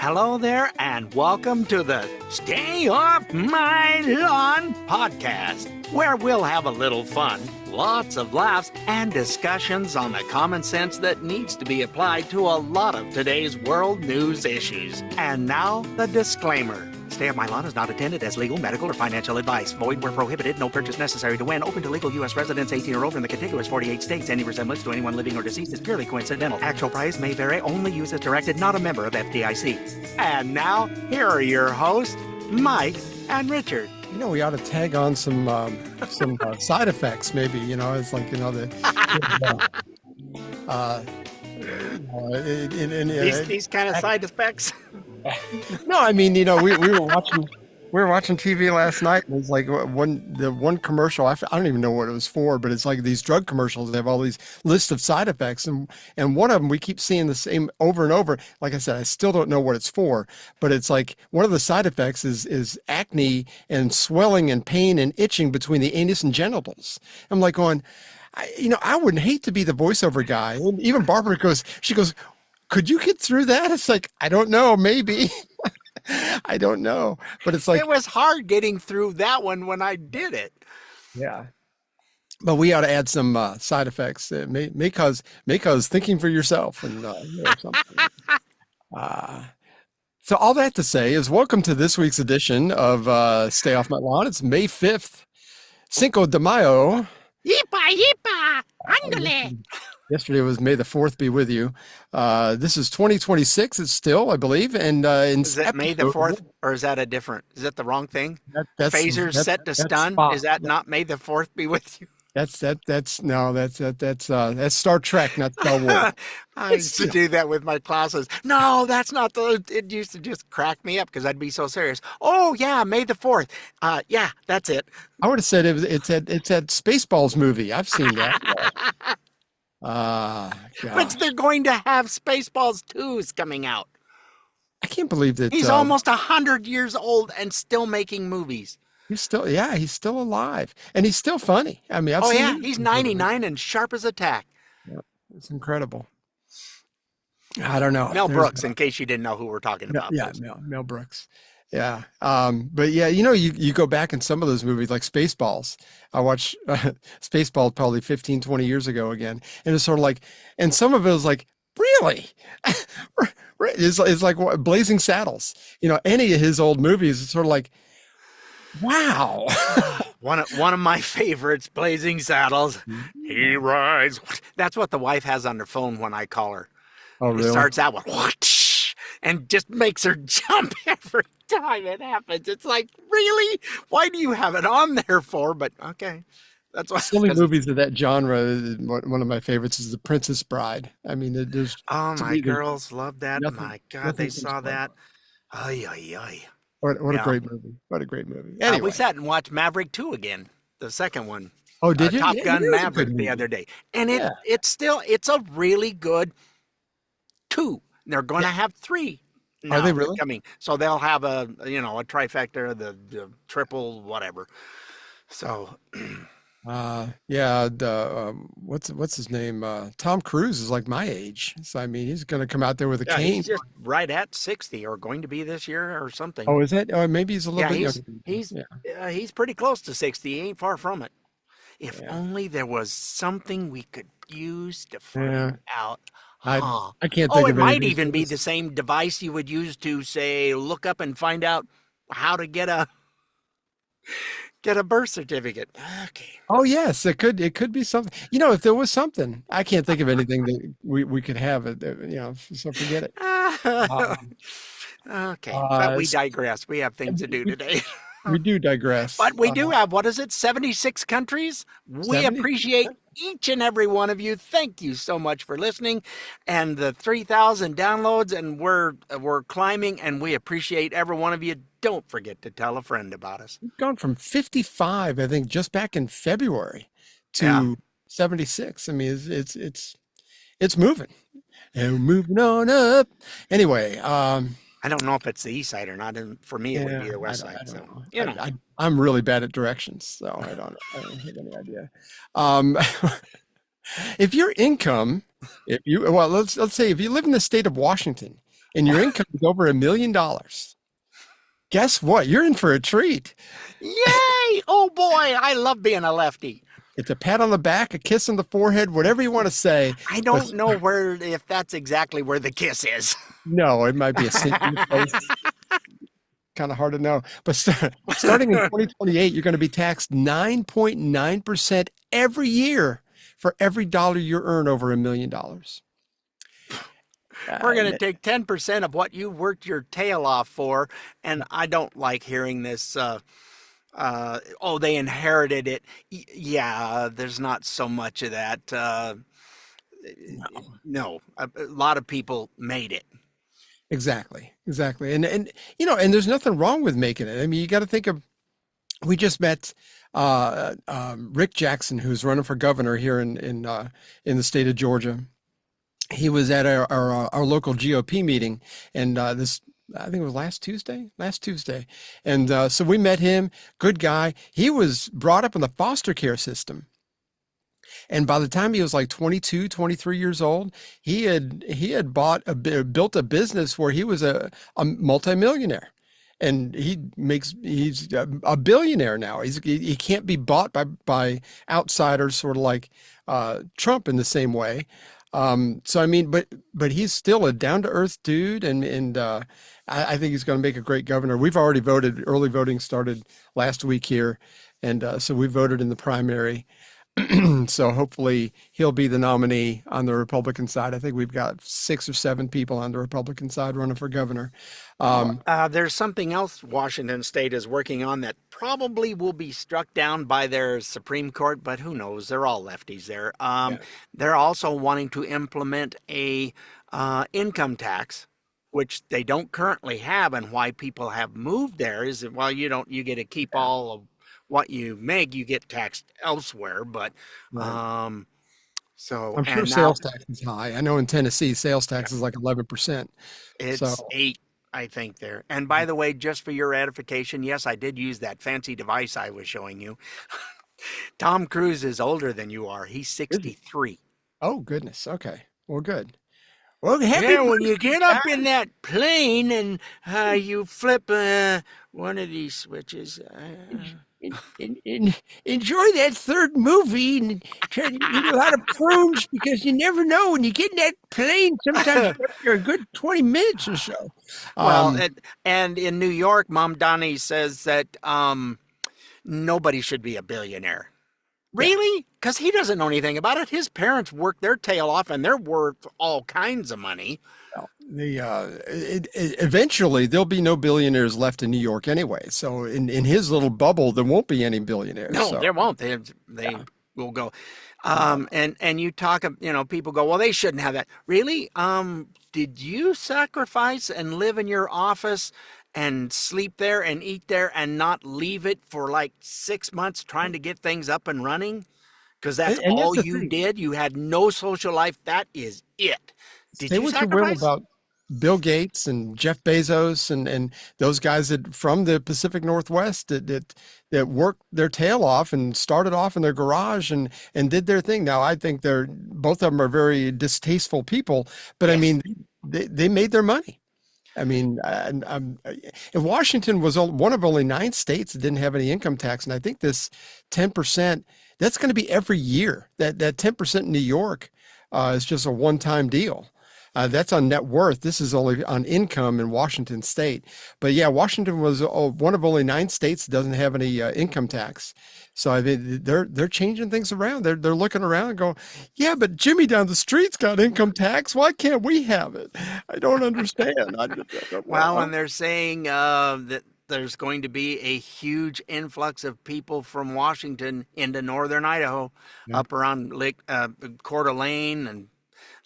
Hello there, and welcome to the Stay Off My Lawn podcast, where we'll have a little fun, lots of laughs, and discussions on the common sense that needs to be applied to a lot of today's world news issues. And now, the disclaimer. Stay Off My Lawn is not intended as legal, medical, or financial advice. Void where prohibited. No purchase necessary to win. Open to legal U.S. residents 18 or older in the contiguous 48 states. Any resemblance to anyone living or deceased is purely coincidental. Actual price may vary. Only use as directed. Not a member of FDIC. And now, here are your hosts, Mike and Richard. You know, we ought to tag on some side effects, maybe. You know, it's like, you know, These kind of side effects. No, I mean, you know, we were watching TV last night, and it was like one commercial. I don't even know what it was for, but it's like these drug commercials. They have all these lists of side effects, and one of them we keep seeing the same over and over. Like I said, I still don't know what it's for, but it's like one of the side effects is acne and swelling and pain and itching between the anus and genitals. I'm like going, I wouldn't hate to be the voiceover guy. And even Barbara she goes, could you get through that? It's like, I don't know, maybe. I don't know. But it's like, it was hard getting through that one when I did it. Yeah. But we ought to add some side effects. May cause thinking for yourself and something. So all that to say is welcome to this week's edition of Stay Off My Lawn. It's May 5th, Cinco de Mayo. Yipa, andale. Yesterday was May the 4th be with you. This is 2026. It's still, I believe. And is that May the 4th, or is that a different? Is that the wrong thing? Phasers set to stun. Is that not May the 4th be with you? That's Star Trek, not Star Wars. I used to do that with my classes. No, that's not it used to just crack me up because I'd be so serious. Oh yeah, May the 4th. Yeah, that's it. I would have said it's that Spaceballs movie. I've seen that. But they're going to have Spaceballs 2's coming out. I can't believe that he's almost 100 years old and still making movies. He's still alive, and he's still funny. I mean, he's 99 and sharp as a tack. Yeah, it's incredible. I don't know. Mel Brooks, in case you didn't know who we're talking about. Yeah, Mel Brooks. Yeah. But yeah, you go back in some of those movies like Spaceballs. I watched Spaceballs probably 15, 20 years ago again. And it's sort of like, and some of it was like, really? It's like Blazing Saddles. Any of his old movies, it's sort of like, wow. One of my favorites, Blazing Saddles. He rides. That's what the wife has on her phone when I call her. Oh, really? It starts out with whoosh, and just makes her jump every time it happens. It's like, really? Why do you have it on there for? But okay. That's why. Silly movies of that genre. One of my favorites is The Princess Bride. I mean, there's. Oh, my girls love that. My God, they saw that. Ay, ay, ay. What a great movie. What a great movie. Anyway. We sat and watched Maverick 2 again, the second one. Oh, did you? Top Gun Maverick the other day. And it's a really good 2. They're going to have 3. Are they really? Coming. So they'll have a trifecta, the triple, whatever. So. What's his name? Tom Cruise is like my age. So, I mean, he's going to come out there with a cane. He's just right at 60 or going to be this year or something. Oh, is that? Or maybe he's a little bit younger. He's pretty close to 60. He ain't far from it. If only there was something we could use to find out. I can't think of it. It might even be the same device you would use to, say, look up and find out how to get a birth certificate. Okay. Oh yes, it could be something. If there was something, I can't think of anything that we could have. So forget it. Okay, but we digress. We have things to do today. We do digress. But we do have, 76 countries? We appreciate each and every one of you. Thank you so much for listening. And the 3,000 downloads, and we're climbing, and we appreciate every one of you. Don't forget to tell a friend about us. We've gone from 55, I think, just back in February to 76. I mean, it's moving. And we're moving on up. Anyway, I don't know if it's the east side or not. And for me, it would be the west side. I'm really bad at directions, so I don't have any idea. If your income, let's say if you live in the state of Washington and your income is over $1 million, guess what? You're in for a treat. Yay! Oh boy, I love being a lefty. It's a pat on the back, a kiss on the forehead, whatever you want to say. I But don't know if that's exactly where the kiss is. no, it might be a slap in the face. Kind of hard to know. But starting in 2028, you're going to be taxed 9.9% every year for every dollar you earn over $1 million. We're going to take 10% of what you worked your tail off for. And I don't like hearing this. Oh, they inherited it. Yeah, there's not so much of that. No, a lot of people made it. Exactly. And and there's nothing wrong with making it. I mean, you got to think of. We just met Rick Jackson, who's running for governor here in the state of Georgia. He was at our local GOP meeting, and this, I think it was last Tuesday, and so we met him. Good guy. He was brought up in the foster care system. And by the time he was like 22, 23 years old, he had built a business where he was a multimillionaire, and he's a billionaire now. He can't be bought by outsiders, sort of like Trump in the same way. So I mean, but he's still a down to earth dude, and I think he's going to make a great governor. We've already voted. Early voting started last week here, and so we voted in the primary. So hopefully he'll be the nominee on the Republican side. I think we've got 6 or 7 people on the Republican side running for governor. There's something else Washington State is working on that probably will be struck down by their Supreme Court, but who knows? They're all lefties there. Yeah. They're also wanting to implement a income tax, which they don't currently have, and why people have moved there is that, well, you get to keep all of what you make, you get taxed elsewhere, but Right. so I'm sure and now sales tax is high. I know in Tennessee, sales tax is like 11%. So it's 8, I think, there. And by the way, just for your edification, yes, I did use that fancy device I was showing you. Tom Cruise is older than you are. He's is he? 63. Oh, goodness. Okay. Well, good. Well, Yeah, when you get up in that plane and you flip one of these switches. enjoy that third movie and try to eat a lot of prunes, because you never know when you get in that plane. Sometimes you're a good 20 minutes or so. Well, and in New York, Mom Donnie says that nobody should be a billionaire. Yeah. Really? Because he doesn't know anything about it. His parents worked their tail off, and they're worth all kinds of money. Well, eventually there'll be no billionaires left in New York anyway. So in his little bubble, there won't be any billionaires. No, So there won't. They yeah. will go. And you talk, people go, well, they shouldn't have that. Really? Did you sacrifice and live in your office and sleep there and eat there and not leave it for like 6 months trying to get things up and running? Because that's And that's all the you thing. did. You had no social life. That is it. Did Say you what you will sacrifice? about Bill Gates and Jeff Bezos and those guys that from the Pacific Northwest that worked their tail off and started off in their garage and did their thing. Now I think they're both of them are very distasteful people, but I Yes. mean they made their money. I mean, and Washington was one of only 9 states that didn't have any income tax, and I think this 10%, that's going to be every year. That 10% in New York is just a one-time deal. That's on net worth. This is only on income in Washington State. But yeah, Washington was one of only 9 states that doesn't have any income tax. So I mean, they're changing things around. They're looking around and going, yeah, but Jimmy down the street's got income tax. Why can't we have it? I don't understand. Well, and they're saying that there's going to be a huge influx of people from Washington into northern Idaho, Yeah, up around Lake Coeur d'Alene, and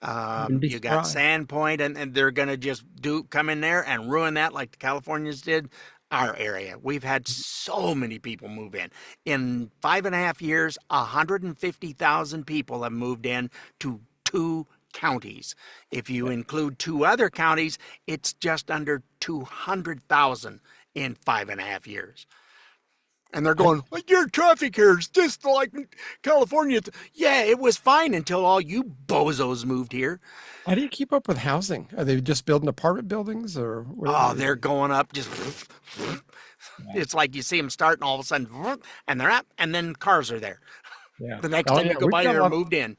wouldn't be you got surprised. Sandpoint, and they're going to just come in there and ruin that like the Californians did our area. We've had so many people move in. In 5.5 years, 150,000 people have moved in to 2 counties. If you include 2 other counties, it's just under 200,000 in 5.5 years. And they're going, well, your traffic here is just like California. Yeah, it was fine until all you bozos moved here. How do you keep up with housing? Are they just building apartment buildings or what? Oh, they're going up just. It's like you see them starting all of a sudden, and they're up, and then cars are there. Yeah. The next time you go by, they're moved in.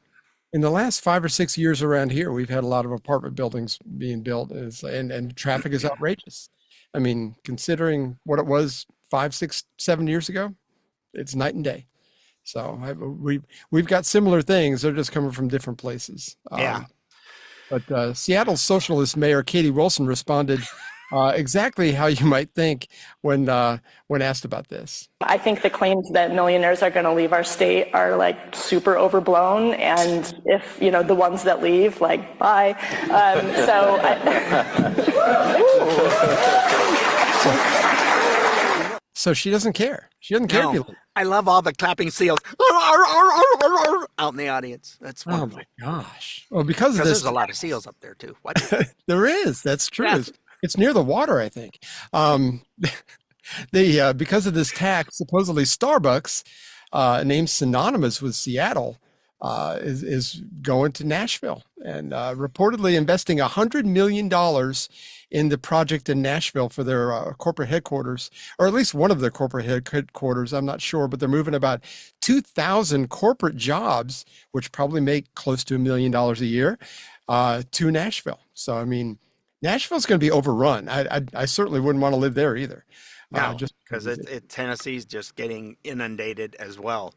In the last 5 or 6 years around here, we've had a lot of apartment buildings being built, and traffic is outrageous. I mean, considering what it was 5, 6, 7 years ago, it's night and day. So we've got similar things. They're just coming from different places. Yeah. But Seattle's socialist mayor Katie Wilson responded exactly how you might think when asked about this. I think the claims that millionaires are going to leave our state are like super overblown, and if the ones that leave, like bye. So she doesn't care. She doesn't care. No. I love all the clapping seals out in the audience. That's wonderful. Oh my gosh! Well, because of this, there's a lot of seals up there too. What? There is. That's true. Yes. It's near the water, I think. Because of this tax, supposedly Starbucks, named synonymous with Seattle, is going to Nashville and reportedly investing $100 million in the project in Nashville for their corporate headquarters, or at least one of their corporate headquarters. I'm not sure, but they're moving about 2,000 corporate jobs, which probably make close to $1 million a year, to Nashville. So, I mean, Nashville's going to be overrun. I certainly wouldn't want to live there either. No, just because Tennessee's just getting inundated as well.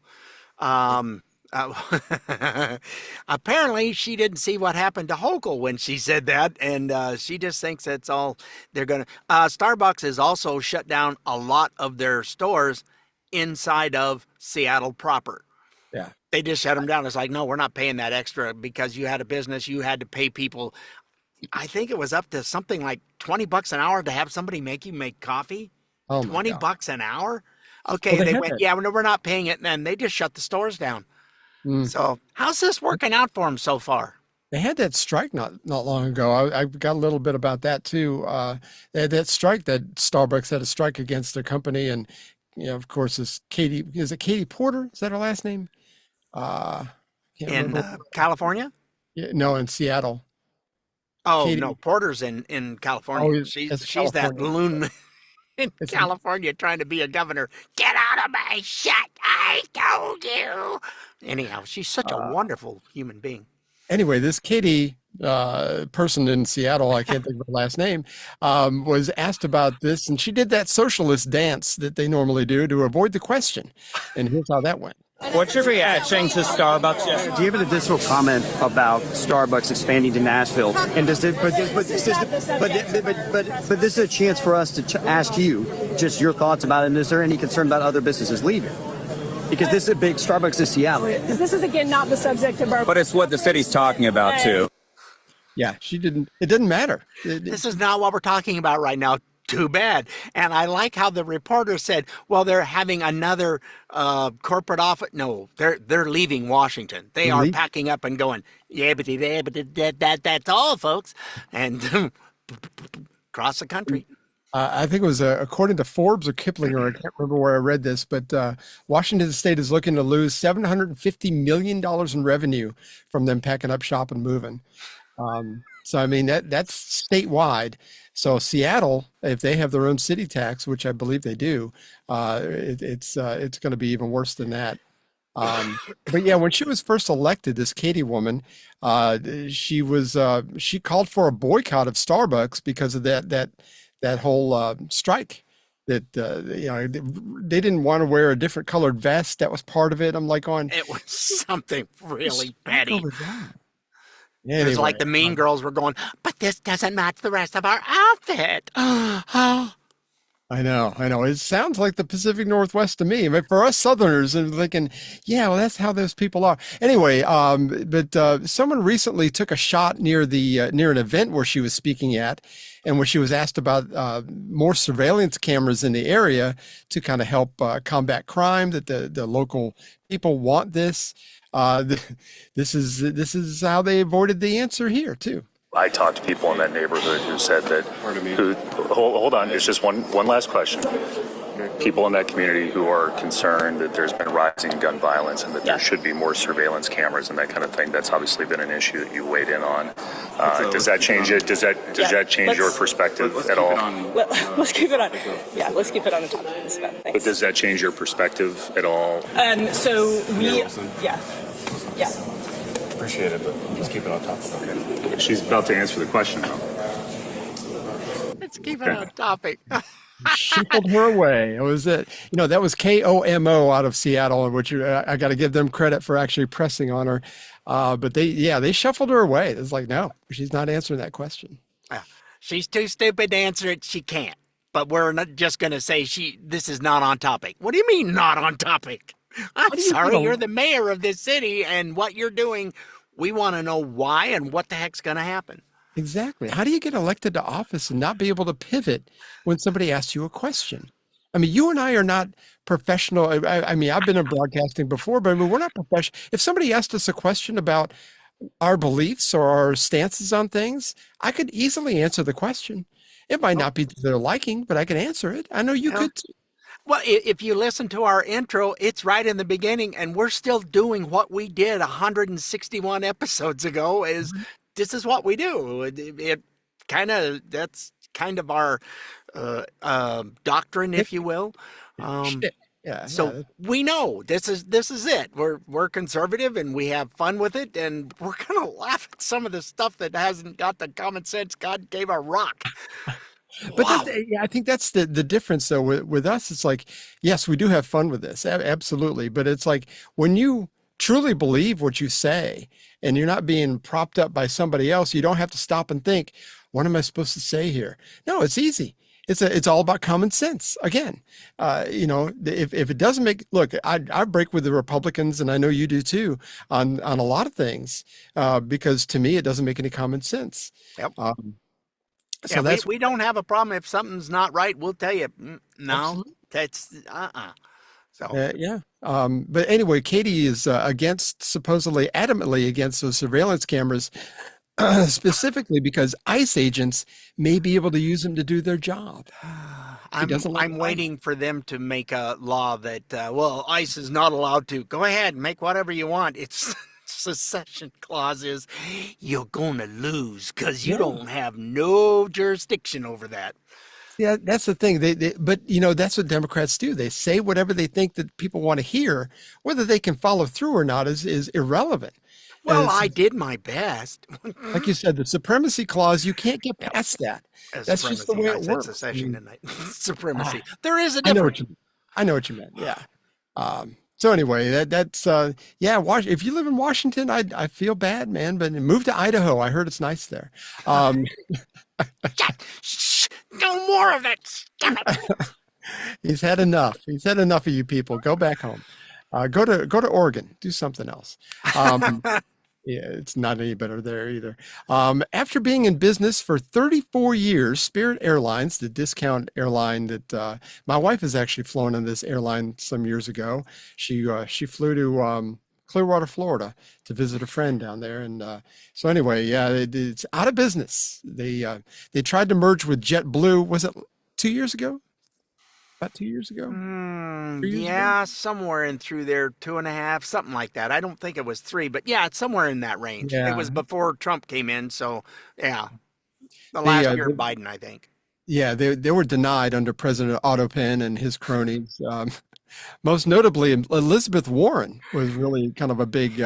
Apparently, she didn't see what happened to Hochul when she said that, and she just thinks that's all they're going to. Starbucks has also shut down a lot of their stores inside of Seattle proper. Yeah. They just shut them down. It's like, no, we're not paying that extra because you had a business. You had to pay people. I think it was up to something like $20 an hour to have somebody make you make coffee. Oh, $20 an hour. Okay, well, they went, yeah, we're not paying it, and then they just shut the stores down. So how's this working out for them so far? They had that strike not long ago. I got a little bit about that too. They had that strike that Starbucks had a strike against their company, and of course, is it Katie Porter? Is that her last name? In California? Yeah, no, in Seattle. Oh, Katie. No, Porter's in California. Oh, she's California. That loon in California trying to be a governor. Get out of my shit, I told you. Anyhow, she's such a wonderful human being. Anyway, this Katie person in Seattle, I can't think of her last name, was asked about this, and she did that socialist dance that they normally do to avoid the question. And here's how that went. What's your reaction to Starbucks yesterday? Do you have an additional comment about Starbucks expanding to Nashville? And this is a chance for us to ask you just your thoughts about it. And is there any concern about other businesses leaving? Because this is a big Starbucks in Seattle. This is again not the subject of our. But it's what the city's talking about too. Yeah, she didn't. It didn't matter. This is not what we're talking about right now. Too bad. And I like how the reporter said, well, they're having another corporate office. No, they're leaving Washington. They are packing up and going, yeah, but that's all, folks. And across the country. I think it was according to Forbes or Kiplinger, I can't remember where I read this, but Washington State is looking to lose $750 million in revenue from them packing up shop and moving. So, I mean, that's statewide. So Seattle, if they have their own city tax, which I believe they do, it's going to be even worse than that. But yeah, when she was first elected, this Katie woman, she called for a boycott of Starbucks because of that whole strike. That they didn't want to wear a different colored vest. That was part of it. I'm like, it was something really petty. Anyway, it was like the mean girls were going, but this doesn't match the rest of our outfit. I know. It sounds like the Pacific Northwest to me. But for us Southerners, I'm thinking, yeah, well, that's how those people are. Anyway, but someone recently took a shot near an event where she was speaking at, and when she was asked about more surveillance cameras in the area to kind of help combat crime, that the local people want this. This is how they avoided the answer here too. I talked to people in that neighborhood who said that. Hold on, it's just one last question. people in that community who are concerned that there's been rising gun violence and that there should be more surveillance cameras and that kind of thing. That's obviously been an issue that you weighed in on. Does that change it? Does that change your perspective at all? Let's keep it on. Yeah, let's keep it on the topic of this event. But does that change your perspective at all? Yeah. Appreciate it, but let's keep it on topic. Okay. She's about to answer the question now. Let's keep it on topic. Shuffled her away. It was that was KOMO out of Seattle, which I got to give them credit for actually pressing on her. But they shuffled her away. It's like, no, she's not answering that question. She's too stupid to answer it. She can't. But we're not just going to say this is not on topic. What do you mean not on topic? I'm sorry, you're the mayor of this city, and what you're doing, we want to know why and what the heck's going to happen. Exactly. How do you get elected to office and not be able to pivot when somebody asks you a question? I mean, you and I are not professional. I mean, I've been in broadcasting before, but we're not professional. If somebody asked us a question about our beliefs or our stances on things, I could easily answer the question. It might not be to their liking, but I can answer it. I know you could too. Well, if you listen to our intro, it's right in the beginning, and we're still doing what we did 161 episodes ago. This is what we do. That's kind of our doctrine, if you will. We know this is it. We're conservative and we have fun with it, and we're gonna laugh at some of the stuff that hasn't got the common sense God gave a rock. But I think that's the difference, though, with us. It's like, yes, we do have fun with this, absolutely. But it's like when you truly believe what you say and you're not being propped up by somebody else, you don't have to stop and think, what am I supposed to say here? No, it's easy. It's all about common sense. Again, if it doesn't look, I break with the Republicans, and I know you do too, on a lot of things, because to me, it doesn't make any common sense. Yep. So we don't have a problem if something's not right. We'll tell you, no, absolutely. that's So but anyway, Katie is supposedly adamantly against those surveillance cameras, specifically because ICE agents may be able to use them to do their job. I'm waiting for them to make a law that ICE is not allowed to. Go ahead, make whatever you want. It's secession clause is you're gonna lose because you don't have no jurisdiction over that. Yeah, that's the thing. But that's what Democrats do. They say whatever they think that people want to hear. Whether they can follow through or not is irrelevant. Well, I did my best. Like you said, the supremacy clause, you can't get past that. That's just the way it works. Secession tonight. Supremacy. There is a difference. I know what you meant. Yeah. So anyway, that's if you live in Washington, I feel bad, man, but move to Idaho. I heard it's nice there. Shh, no more of it. Damn it. He's had enough. He's had enough of you people. Go back home. Go to Oregon. Do something else. Yeah, it's not any better there either. After being in business for 34 years, Spirit Airlines, the discount airline that my wife has actually flown on this airline some years ago. She flew to Clearwater, Florida, to visit a friend down there, and so anyway, it's out of business. They tried to merge with JetBlue. Was it 2 years ago? About 2 years ago? 3 years ago? Somewhere in through there, 2.5, something like that. I don't think it was 3, but it's somewhere in that range. Yeah. It was before Trump came in, so the last year of Biden, I think. Yeah, they were denied under President Otto Penn and his cronies. Most notably, Elizabeth Warren was really kind of a big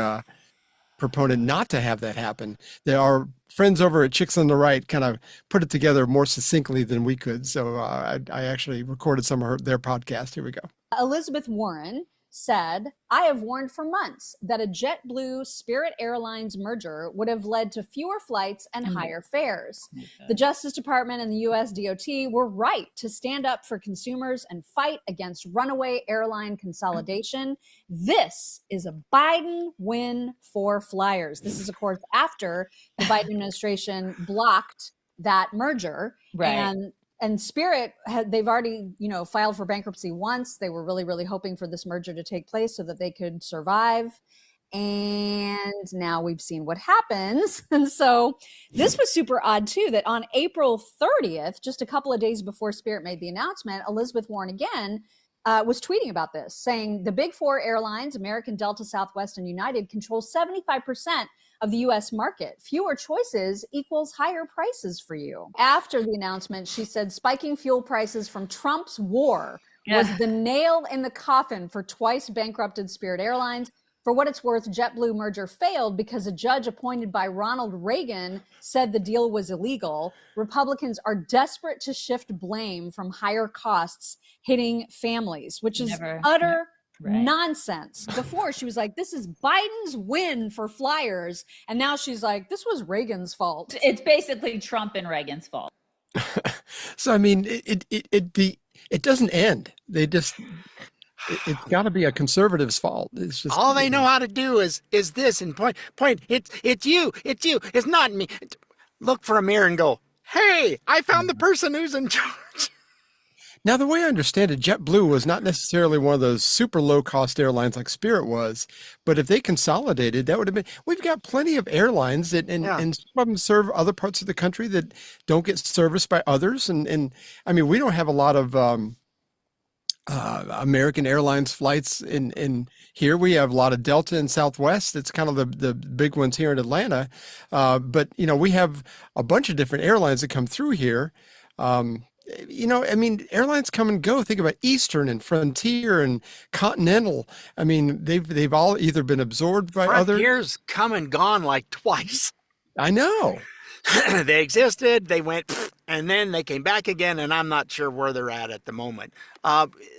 proponent not to have that happen. There are friends over at Chicks on the Right kind of put it together more succinctly than we could. So I actually recorded some of their podcast. Here we go. Elizabeth Warren said, I have warned for months that a JetBlue Spirit Airlines merger would have led to fewer flights and higher fares. The Justice Department and the US DOT were right to stand up for consumers and fight against runaway airline consolidation. This is a Biden win for flyers. This is, of course, after the Biden administration blocked that merger. Right. And Spirit, they've already, filed for bankruptcy once. They were really, really hoping for this merger to take place so that they could survive. And now we've seen what happens. And so this was super odd too, that on April 30th, just a couple of days before Spirit made the announcement, Elizabeth Warren again was tweeting about this, saying the big four airlines, American, Delta, Southwest, and United, control 75% of the US market. Fewer choices equals higher prices for you. After the announcement, she said spiking fuel prices from Trump's war was the nail in the coffin for twice bankrupted Spirit Airlines. For what it's worth, JetBlue merger failed because a judge appointed by Ronald Reagan said the deal was illegal. Republicans are desperate to shift blame from higher costs hitting families, which is utter nonsense. Before she was like, this is Biden's win for flyers. And now she's like, this was Reagan's fault. It's basically Trump and Reagan's fault. So, I mean, it doesn't end. They just... It's got to be a conservative's fault. It's just all they know how to do is this and point. It's you. It's not me. Look for a mirror and go, hey, I found the person who's in charge. Now, the way I understand it, JetBlue was not necessarily one of those super low cost airlines like Spirit was, but if they consolidated, that would have been. We've got plenty of airlines that and some of them serve other parts of the country that don't get serviced by others, and I mean, we don't have a lot of. American Airlines flights in here. We have a lot of Delta and Southwest. It's kind of the big ones here in Atlanta. But, you know, we have a bunch of different airlines that come through here. You know, I mean, airlines come and go. Think about Eastern and Frontier and Continental. I mean, they've all either been absorbed by others. Frontier's come and gone like twice. I know. They existed, they went, and then they came back again, and I'm not sure where they're at the moment.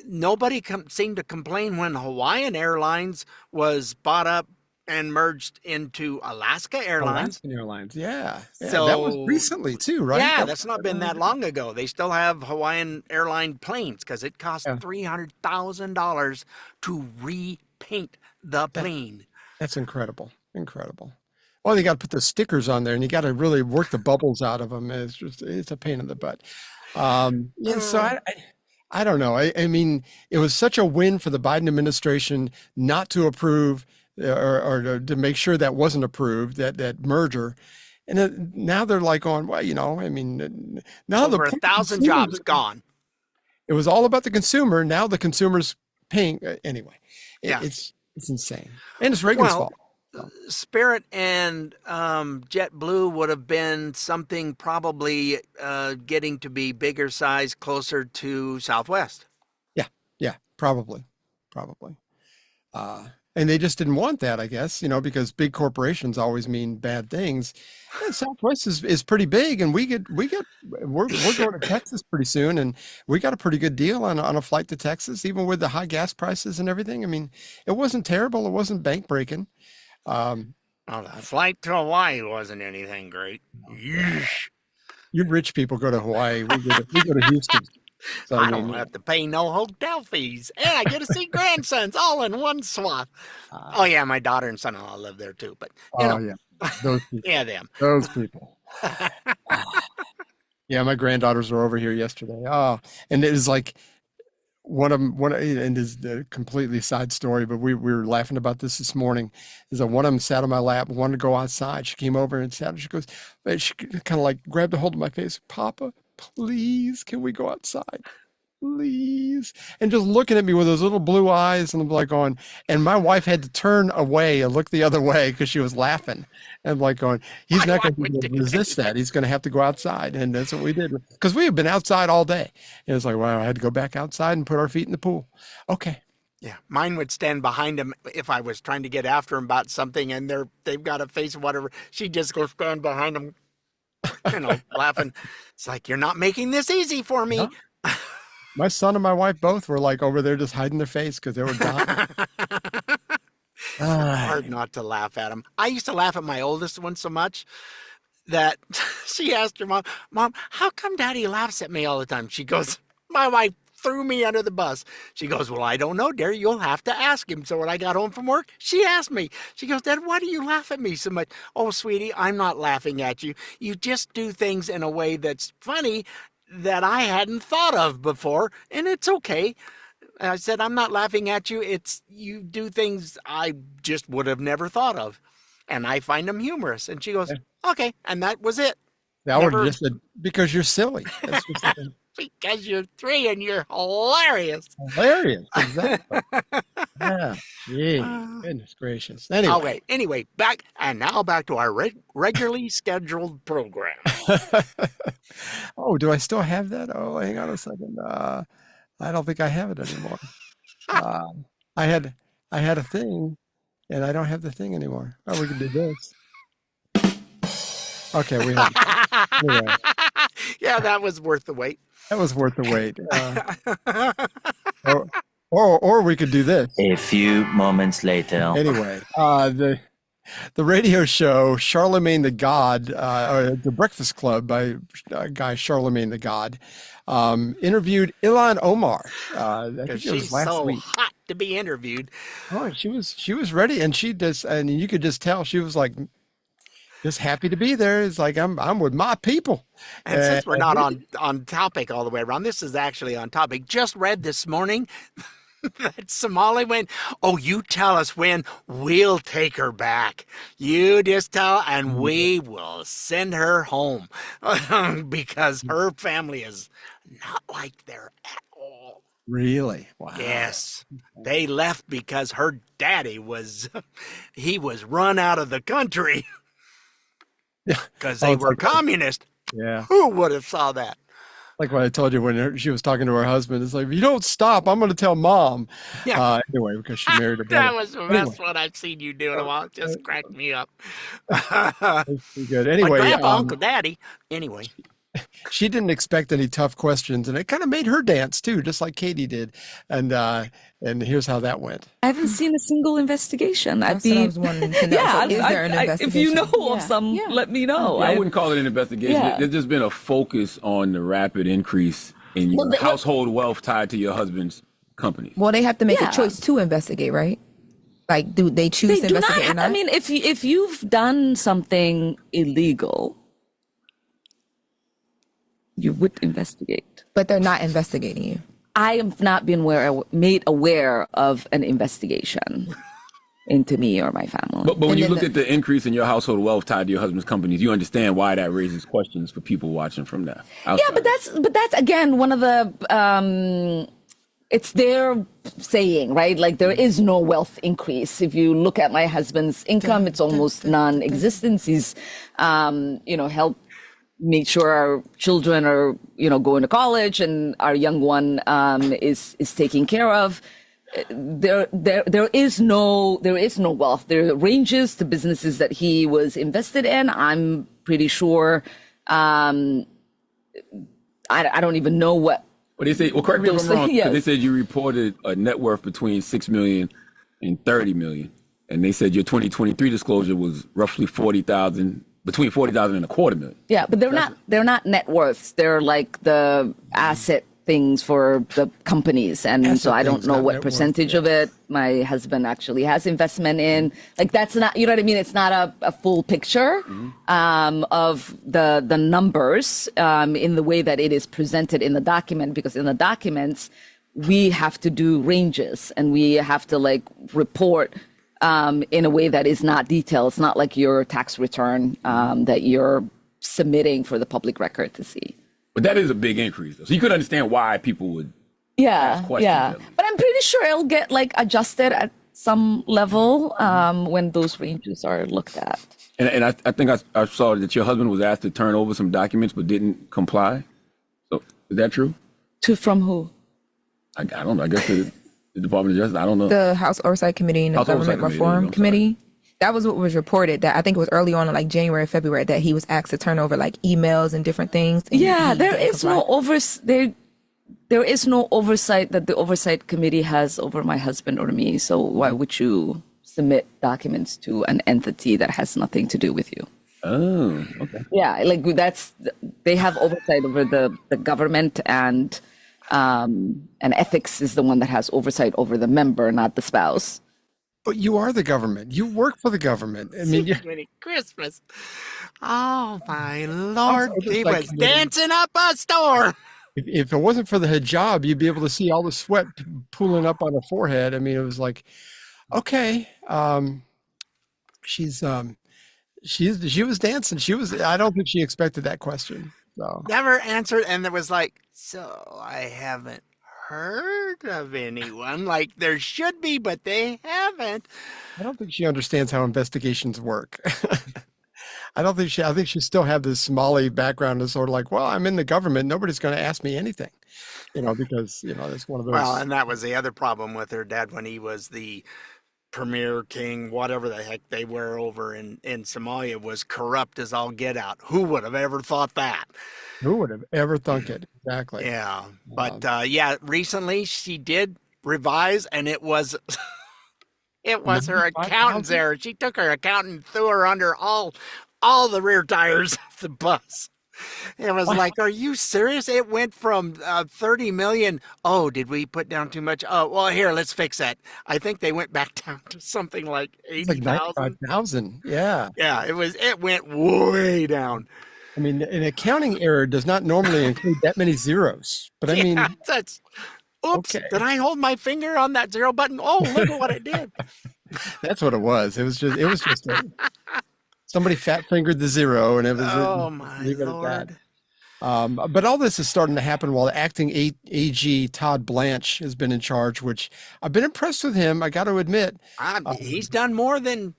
Nobody seemed to complain when Hawaiian Airlines was bought up and merged into Alaska Airlines. Alaska Airlines, yeah. So that was recently too, right? Yeah, that's not been that long ago. They still have Hawaiian Airline planes because it cost $300,000 to repaint the plane. That's incredible. Well, you got to put the stickers on there, and you got to really work the bubbles out of them. It's a pain in the butt. So I don't know. I mean, it was such a win for the Biden administration not to approve or to make sure that wasn't approved, that merger. And now they're like going, well, you know, I mean, now over 1,000 jobs gone. It was all about the consumer. Now the consumer's paying anyway. It's insane, and it's Reagan's fault. Spirit and JetBlue would have been something probably getting to be bigger size, closer to Southwest. Yeah, probably. And they just didn't want that, I guess, you know, because big corporations always mean bad things. And Southwest is pretty big, and we're going to Texas pretty soon, and we got a pretty good deal on a flight to Texas, even with the high gas prices and everything. I mean, it wasn't terrible. It wasn't bank breaking. The flight to Hawaii wasn't anything great. Yeesh. You rich people go to Hawaii. We go to Houston. So, I don't have to pay no hotel fees, and I get to see grandsons all in one swath. Oh yeah, my daughter and son-in-law live there too. But yeah, those people. Yeah, them. Those people. Yeah, my granddaughters were over here yesterday. Oh, and it was like. And this is a completely side story, but we were laughing about this morning. Is that one of them sat on my lap, wanted to go outside. She came over and sat, and she goes, she kind of like grabbed a hold of my face. Papa, please, can we go outside? Please. And just looking at me with those little blue eyes, and I'm like going, and my wife had to turn away and look the other way because she was laughing. And I'm like going, he's not going to resist that. He's going to have to go outside. And that's what we did. Because we have been outside all day. And it's like, well, I had to go back outside and put our feet in the pool. Okay. Yeah, mine would stand behind him if I was trying to get after him about something, and they've got a face or whatever. She'd just go stand behind him, you know, laughing. It's like, you're not making this easy for me. No. My son and my wife both were like over there just hiding their face because they were dying. Hard not to laugh at him. I used to laugh at my oldest one so much that she asked her mom, how come Daddy laughs at me all the time? She goes, my wife threw me under the bus. She goes, well, I don't know, dear. You'll have to ask him. So when I got home from work, she asked me. She goes, Dad, why do you laugh at me so much? Oh, sweetie, I'm not laughing at you. You just do things in a way that's funny that I hadn't thought of before, and it's okay. And I said, I'm not laughing at you. It's you do things I just would have never thought of. And I find them humorous. And she goes, okay. And that was it. That would just said, because you're silly. That's just because you're 3 and you're hilarious. Hilarious. Exactly. Yeah. Gee, goodness gracious. Anyway. Okay. Anyway, back to our regularly scheduled program. Oh, do I still have that? Oh, hang on a second. I don't think I have it anymore. I had a thing, and I don't have the thing anymore. Oh, we can do this. Okay, we have it. Anyway. Yeah, that was worth the wait. That was worth the wait. Or we could do this. A few moments later. Anyway, the radio show Charlemagne the God, or The Breakfast Club by guy Charlemagne the God, interviewed Ilhan Omar. I think it was she's last so week. hot to be interviewed. Oh, she was ready, and and you could just tell she was like just happy to be there. It's like I'm with my people. And since we're not on topic all the way around, this is actually on topic. Just read this morning that Somaliland, oh, you tell us when, we'll take her back. You just tell, and we will send her home because her family is not like there at all. Really? Wow. Yes. They left because her daddy was run out of the country because they were communist. Yeah. Who would have saw that? Like what I told you when she was talking to her husband, it's like, if you don't stop, I'm going to tell mom. Yeah. Anyway, because she married a brother. That was the best one I've seen you do in a while. It just cracked me up. That's pretty good. Anyway, my grandpa, Uncle Daddy. Anyway. She didn't expect any tough questions, and it kind of made her dance too, just like Katie did. And here's how that went. I haven't seen a single investigation. That's what I was wanting to know. Yeah, so is there an investigation? If you know of some, let me know. I wouldn't call it an investigation. Yeah. There's just been a focus on the rapid increase in your household wealth tied to your husband's company. Well, they have to make a choice to investigate, right? Like, do they choose to investigate or not? I mean, if you've done something illegal, you would investigate. But they're not investigating you. I have not been made aware of an investigation into me or my family. But when you look at the increase in your household wealth tied to your husband's companies, you understand why that raises questions for people watching from that. Outside. Yeah, but that's again one of the it's their saying, right? Like there is no wealth increase. If you look at my husband's income, it's almost non-existent. He's helped make sure our children are, going to college, and our young one is taken care of. There is no wealth. There are ranges to businesses that he was invested in. I'm pretty sure. I don't even know what. Well, they say. Well, correct me if I'm wrong. Because they said you reported a net worth between $6 million and $30 million, and they said your 2023 disclosure was roughly $40,000. Between $40,000 and $250,000. Yeah, but they're not net worths. They're like the asset things for the companies, and so I don't know what percentage of it my husband actually has investment in. Like that's not, you know what I mean? It's not a full picture of the numbers in the way that it is presented in the document, because in the documents we have to do ranges and we have to report in a way that is not detailed. It's not like your tax return that you're submitting for the public record to see. But that is a big increase, though. So you could understand why people would ask questions. Yeah. But I'm pretty sure it'll get adjusted at some level when those ranges are looked at. And I think I saw that your husband was asked to turn over some documents but didn't comply. So is that true? From who? I don't know. I guess the Department of Justice, I don't know. The House Oversight Committee and the Government Reform Committee. That was what was reported. That I think it was early on in January, February, that he was asked to turn over emails and different things. And there is no oversight that the Oversight Committee has over my husband or me. So why would you submit documents to an entity that has nothing to do with you? Oh, okay. Yeah, they have oversight over the government, and ethics is the one that has oversight over the member, not the spouse. But you are the government. You work for the government. I mean, Christmas. Oh my Lord, he was dancing up a storm. if it wasn't for the hijab, you'd be able to see all the sweat pooling up on her forehead. I mean, it was like, okay, she's she was dancing. I don't think she expected that question. So Never answered, and there was like, so I haven't heard of anyone. Like there should be, but they haven't. I don't think she understands how investigations work. I think she still have this Somali background, is sort of like, well, I'm in the government. Nobody's going to ask me anything, because, it's one of those. Well, and that was the other problem with her dad when he was the premier king, whatever the heck they were over in Somalia, was corrupt as all get out. Who would have ever thought that? Who would have ever thunk it? Exactly. Yeah. But recently she did revise, and it was it was her accountant's error. She took her accountant and threw her under all the rear tires of the bus. It was like, are you serious? It went from 30 million. Oh, did we put down too much? Oh, well, here, let's fix that. I think they went back down to something like 80,000. Like 95,000. Yeah. Yeah, it went way down. I mean, an accounting error does not normally include that many zeros. But I mean, oops, okay. Did I hold my finger on that zero button? Oh, look at what it did. That's what it was. It was just somebody fat fingered the zero, and it was. Oh my Lord! But all this is starting to happen while the acting AG Todd Blanche has been in charge, which I've been impressed with him. I got to admit, he's done more than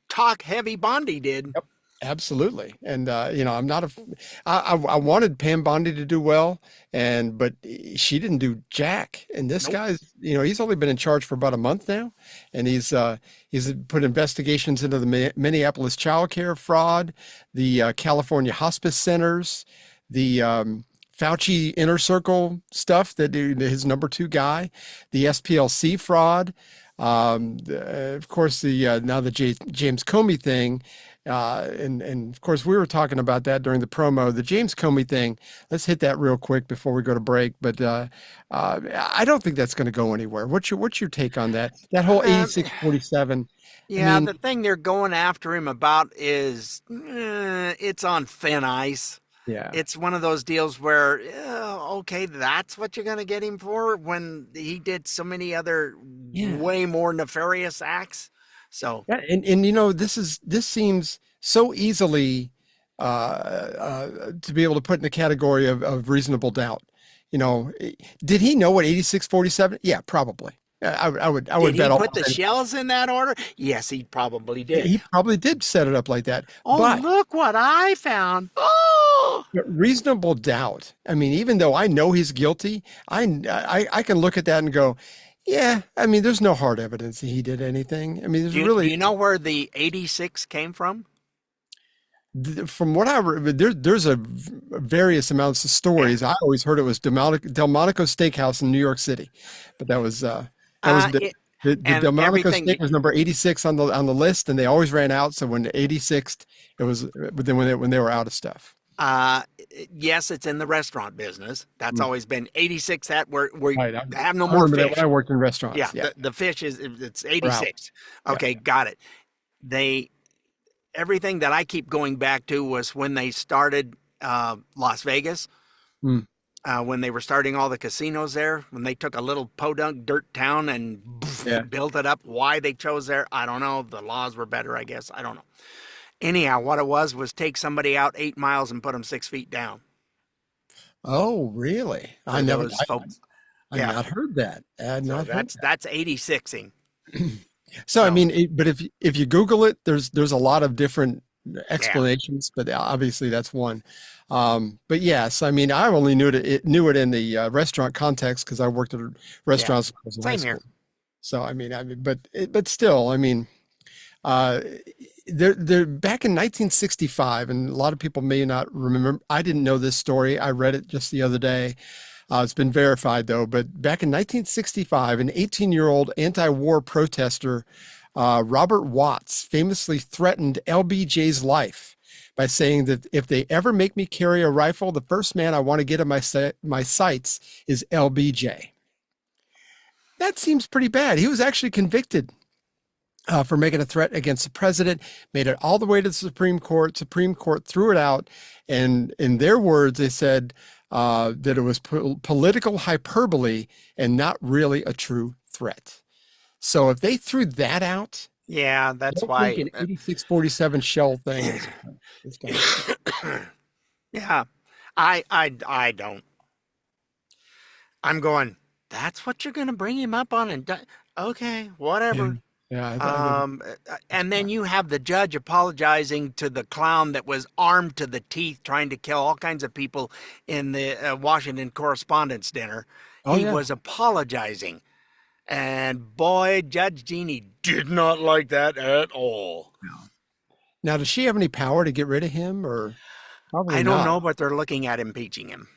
talk heavy Bondi did. Yep, absolutely. And I'm not I wanted Pam Bondi to do well, but she didn't do jack. And this guy's, he's only been in charge for about a month now, and he's put investigations into the Minneapolis child care fraud, the California hospice centers, the Fauci inner circle stuff, that his number 2 guy, the SPLC fraud, of course now the James Comey thing. And of course we were talking about that during the promo, the James Comey thing. Let's hit that real quick before we go to break. But I don't think that's going to go anywhere. What's your take on that? That whole 86-47. Yeah, the thing they're going after him about is it's on thin ice. Yeah, it's one of those deals where, okay, that's what you're going to get him for, when he did so many other way more nefarious acts. So yeah, and this seems so easily to be able to put in the category of reasonable doubt. Did he know what 86-47? Yeah, probably. I would bet. Did he put the shells in that order? Yes, he probably did. He probably did set it up like that. Oh, but look what I found. Oh, reasonable doubt. I mean, even though I know he's guilty, I can look at that and go, yeah, I mean, there's no hard evidence that he did anything. I mean, do you know where the 86 came from? From what I read, there's a various amounts of stories. I always heard it was Delmonico Steakhouse in New York City, but that was the Delmonico Steak was number 86 on the list, and they always ran out. So when the 86th, it was when they were out of stuff. Yes, it's in the restaurant business. That's always been 86. That where you have no I more fish. That when I worked in restaurants. Yeah. The fish it's 86. Okay, got it. Everything that I keep going back to was when they started Las Vegas. When they were starting all the casinos there, when they took a little podunk dirt town and built it up. Why they chose there, I don't know. The laws were better, I guess. I don't know. Anyhow, what it was take somebody out 8 miles and put them 6 feet down. Oh, really? I've not heard that. That's 86ing. So I mean, but if you Google it, there's a lot of different explanations, but obviously that's one. But yes, I mean, I only knew it in the restaurant context because I worked at restaurants. Same here. So I mean, but still, I mean, they're back in 1965, and a lot of people may not remember. I didn't know this story. I read it just the other day. It's been verified though, but back in 1965, an 18-year-old anti-war protester, Robert Watts, famously threatened LBJ's life by saying that if they ever make me carry a rifle, the first man I want to get in my sights is LBJ. That seems pretty bad. He was actually convicted for making a threat against the president, made it all the way to the Supreme Court. Supreme Court threw it out. And in their words, they said that it was political hyperbole and not really a true threat. So if they threw that out, yeah, that's why an 8647 shell thing is yeah, I don't. I'm going, that's what you're going to bring him up on, and okay, whatever. Yeah. And then you have the judge apologizing to the clown that was armed to the teeth trying to kill all kinds of people in the Washington Correspondents' Dinner. He was apologizing. And boy, Judge Jeannie did not like that at all. Now, does she have any power to get rid of him, or probably I don't not? know, but they're looking at impeaching him.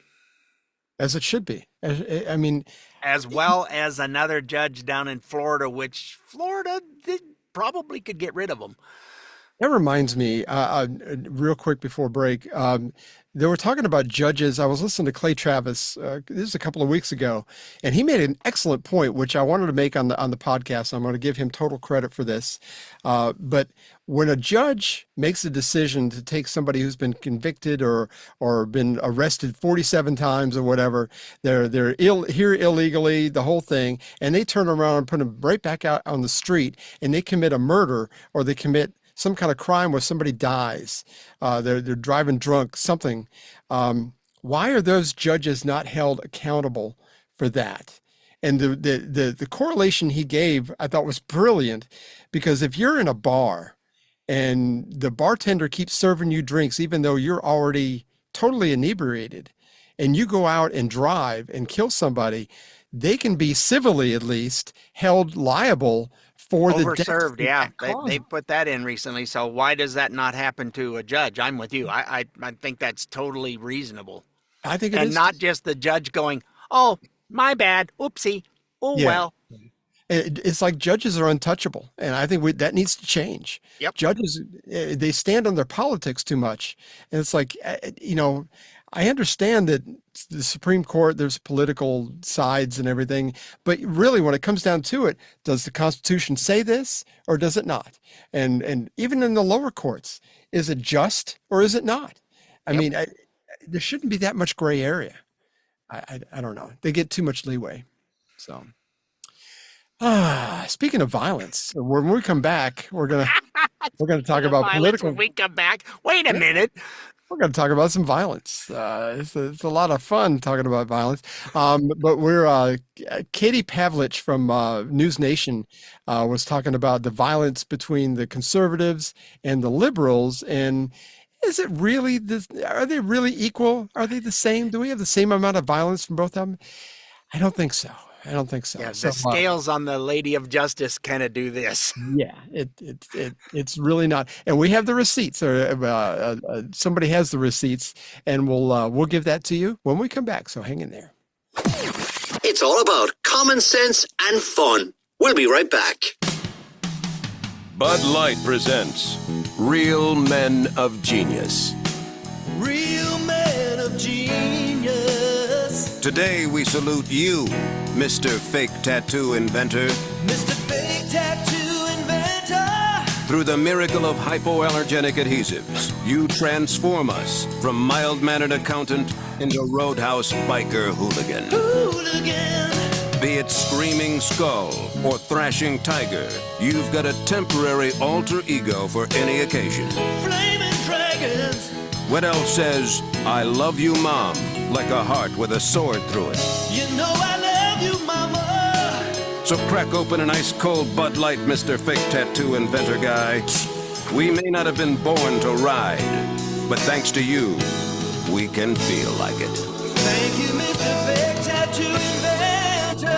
As it should be. I mean, as well as another judge down in Florida, which Florida probably could get rid of him. That reminds me, real quick before break, they were talking about judges. I was listening to Clay Travis, this is a couple of weeks ago, and he made an excellent point, which I wanted to make on the podcast. I'm going to give him total credit for this. But when a judge makes a decision to take somebody who's been convicted or been arrested 47 times or whatever, they're here illegally, the whole thing, and they turn around and put them right back out on the street, and they commit a murder or they commit some kind of crime where somebody dies, they're driving drunk, something. Why are those judges not held accountable for that? And the correlation he gave, I thought was brilliant, because if you're in a bar and the bartender keeps serving you drinks, even though you're already totally inebriated, and you go out and drive and kill somebody, they can be civilly, at least, held liable for the overserved. Yeah, they put that in recently. So why does that not happen to a judge? I'm with you. I think that's totally reasonable. I think it and is. Not just the judge going, "Oh, my bad, oopsie, well." It's like judges are untouchable, and I think that needs to change. Yep. Judges, they stand on their politics too much, and it's like, I understand that the Supreme Court, there's political sides and everything, but really when it comes down to it, does the Constitution say this or does it not? And even in the lower courts, is it just or is it not? I mean, there shouldn't be that much gray area. I don't know. They get too much leeway. So, speaking of violence, when we come back, we're gonna talk about political. When we come back, wait a minute. We're going to talk about some violence. It's a lot of fun talking about violence. But we're Katie Pavlich from News Nation was talking about the violence between the conservatives and the liberals. And is it really are they really equal? Are they the same? Do we have the same amount of violence from both of them? I don't think so. Yeah, the scales on the Lady of Justice kind of do this. Yeah, it's really not. And we have the receipts. Somebody has the receipts, and we'll give that to you when we come back. So hang in there. It's all about common sense and fun. We'll be right back. Bud Light presents Real Men of Genius. Real Men of Genius. Today we salute you, Mr. Fake Tattoo Inventor. Mr. Fake Tattoo Inventor. Through the miracle of hypoallergenic adhesives, you transform us from mild-mannered accountant into roadhouse biker hooligan. Be it screaming skull or thrashing tiger, you've got a temporary alter ego for any occasion. Flaming dragons. What else says, I love you, Mom, like a heart with a sword through it? You know I love you, Mama. So crack open an ice-cold Bud Light, Mr. Fake Tattoo Inventor guy. We may not have been born to ride, but thanks to you, we can feel like it. Thank you, Mr. Fake Tattoo Inventor.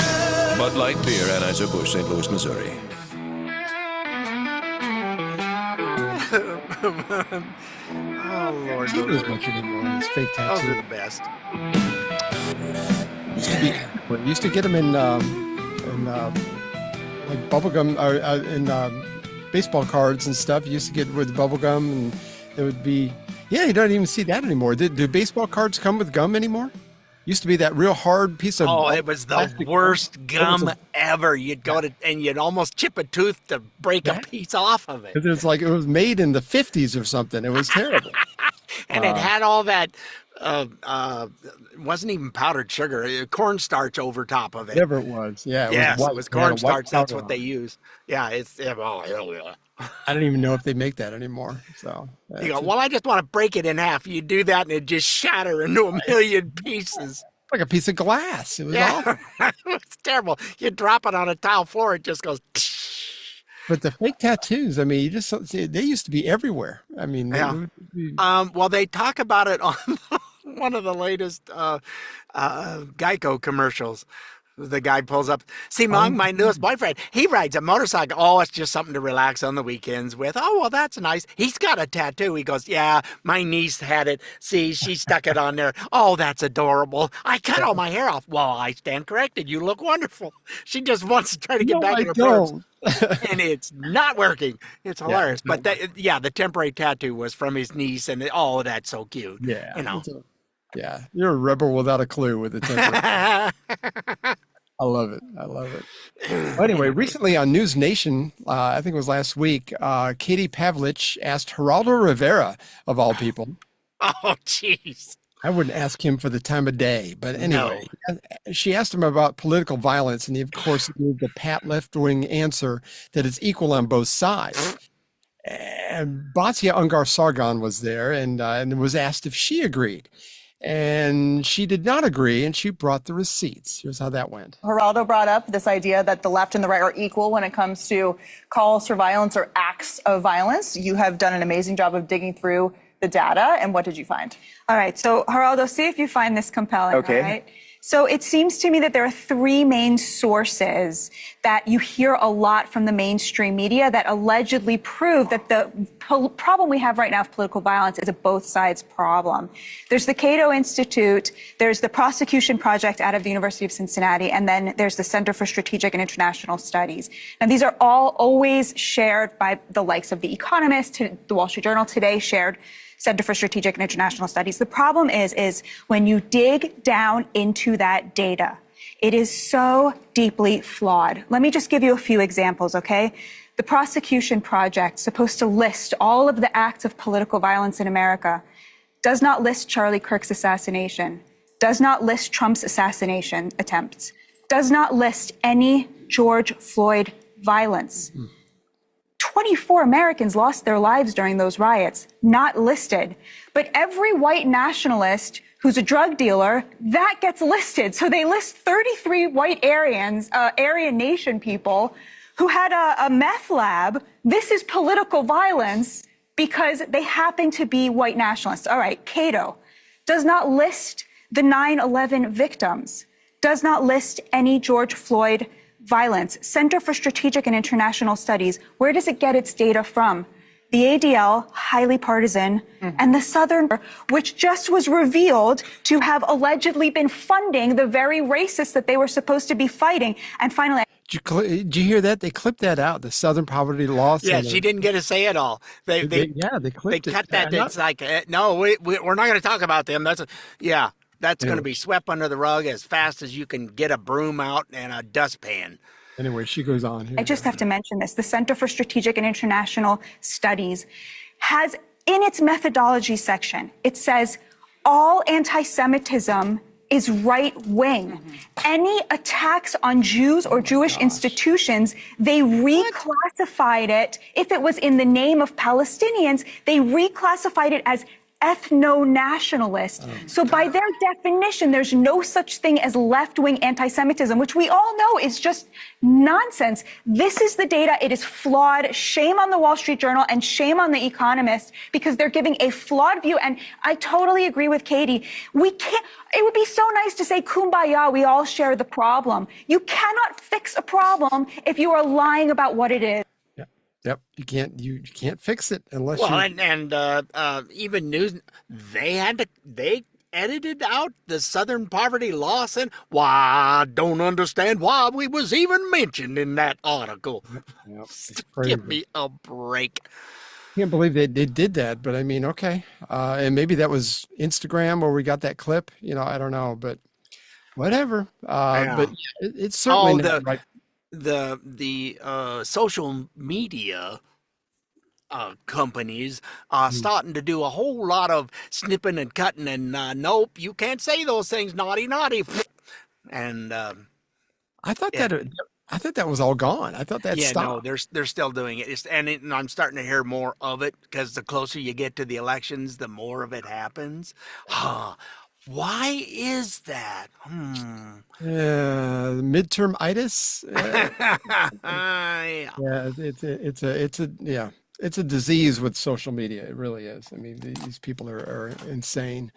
Bud Light Beer, Anheuser-Busch, St. Louis, Missouri. Oh, Lord. He was much anymore. His fake tattoos Those are the best. Used to get them in like bubblegum or in baseball cards and stuff. You used to get with bubblegum, and it would be, you don't even see that anymore. Do baseball cards come with gum anymore? Used to be that real hard piece of. Oh, it was the worst gum forever. You'd go to, and you'd almost chip a tooth to break a piece off of it. It was like it was made in the 50s or something. It was terrible. And it had all that, wasn't even powdered sugar, cornstarch over top of it. Whatever it was. Yeah. It was cornstarch. That's what they use. Yeah. I don't even know if they make that anymore. So you go, well, I just want to break it in half. You do that and it just shatter into a million pieces. Like a piece of glass. It was awful. It's terrible. You drop it on a tile floor, it just goes. But the fake tattoos, I mean, they used to be everywhere. I mean, well, they talk about it on one of the latest Geico commercials. The guy pulls up, see, my newest boyfriend, he rides a motorcycle. Oh, it's just something to relax on the weekends with. Oh, well, that's nice. He's got a tattoo. He goes, yeah, my niece had it. See, she stuck it on there. Oh, that's adorable. I cut all my hair off. Well, I stand corrected. You look wonderful. She just wants to try to get back in her purse. And it's not working. It's hilarious. But the temporary tattoo was from his niece. And that's so cute. Yeah. You know. Yeah. You're a rebel without a clue with the temporary. I love it. Well, anyway, recently on News Nation, I think it was last week, Katie Pavlich asked Geraldo Rivera, of all people. Oh, jeez. I wouldn't ask him for the time of day. But anyway, she asked him about political violence. And he, of course, gave the pat left-wing answer that it's equal on both sides. And Batia Ungar Sargon was there and was asked if she agreed. And she did not agree, and she brought the receipts. Here's how that went. Geraldo brought up this idea that the left and the right are equal when it comes to calls for violence or acts of violence. You have done an amazing job of digging through the data, and what did you find? All right, so Geraldo, see if you find this compelling, okay. All right? So it seems to me that there are three main sources that you hear a lot from the mainstream media that allegedly prove that the problem we have right now of political violence is a both sides problem. There's the Cato Institute, there's the Prosecution Project out of the University of Cincinnati, and then there's the Center for Strategic and International Studies. And these are all always shared by the likes of The Economist, the Wall Street Journal today shared Center for Strategic and International Studies. The problem is when you dig down into that data, it is so deeply flawed. Let me just give you a few examples, okay? The Prosecution Project, supposed to list all of the acts of political violence in America, does not list Charlie Kirk's assassination, does not list Trump's assassination attempts, does not list any George Floyd violence. 24 Americans lost their lives during those riots, not listed. But every white nationalist who's a drug dealer, that gets listed. So they list 33 white Aryan Nation people who had a meth lab. This is political violence because they happen to be white nationalists. All right, Cato does not list the 9/11 victims, does not list any George Floyd violence. Center for Strategic and International Studies, where does it get its data from? The ADL, highly partisan, and the Southern, which just was revealed to have allegedly been funding the very racists that they were supposed to be fighting. And finally, did you hear that? They clipped that out, the Southern Poverty Law Center. Yeah, she didn't get to say it all. They clipped cut that. It's like, no, we're not going to talk about them. That's going to be swept under the rug as fast as you can get a broom out and a dustpan. Anyway, she goes on here. I just have to mention this. The Center for Strategic and International Studies has in its methodology section, it says all anti-Semitism is right-wing. Any attacks on Jews or Jewish institutions, they reclassified it. If it was in the name of Palestinians, they reclassified it as ethno-nationalist. So by their definition, there's no such thing as left-wing anti-Semitism, which we all know is just nonsense. This is the data. It is flawed. Shame on the Wall Street Journal and shame on The Economist because they're giving a flawed view. And I totally agree with Katie. It would be so nice to say, kumbaya, we all share the problem. You cannot fix a problem if you are lying about what it is. Yep, you can't fix it unless even news they edited out the Southern Poverty Law Center. Why, I don't understand why we was even mentioned in that article. Give me a break. Can't believe they did that, but I mean, okay, and maybe that was Instagram where we got that clip. I don't know, but whatever. But it's certainly not right. the social media companies starting to do a whole lot of snipping and cutting, and nope, you can't say those things, naughty, naughty. And I thought that was all gone. I thought that yeah, stopped. no, they're still doing it. And I'm starting to hear more of it because the closer you get to the elections, the more of it happens. Why is that? Yeah, midterm itis. Yeah. Yeah, it's a disease with social media. It really is. I mean, these people are insane.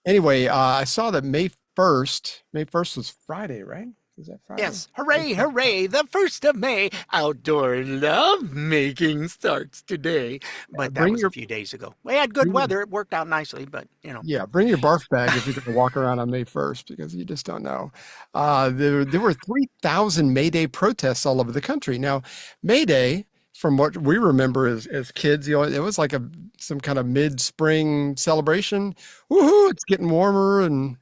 Anyway, I saw that May 1st was Friday, right? Is that Friday? Yes, hooray, hooray, the 1st of May, outdoor love making starts today. But that was a few days ago. We had good weather. It worked out nicely, but, you know. Yeah, bring your barf bag if you're going to walk around on May 1st, because you just don't know. There were 3,000 MayDay protests all over the country. Now, MayDay, from what we remember as kids, you know, it was like some kind of mid-spring celebration. Woohoo, it's getting warmer and...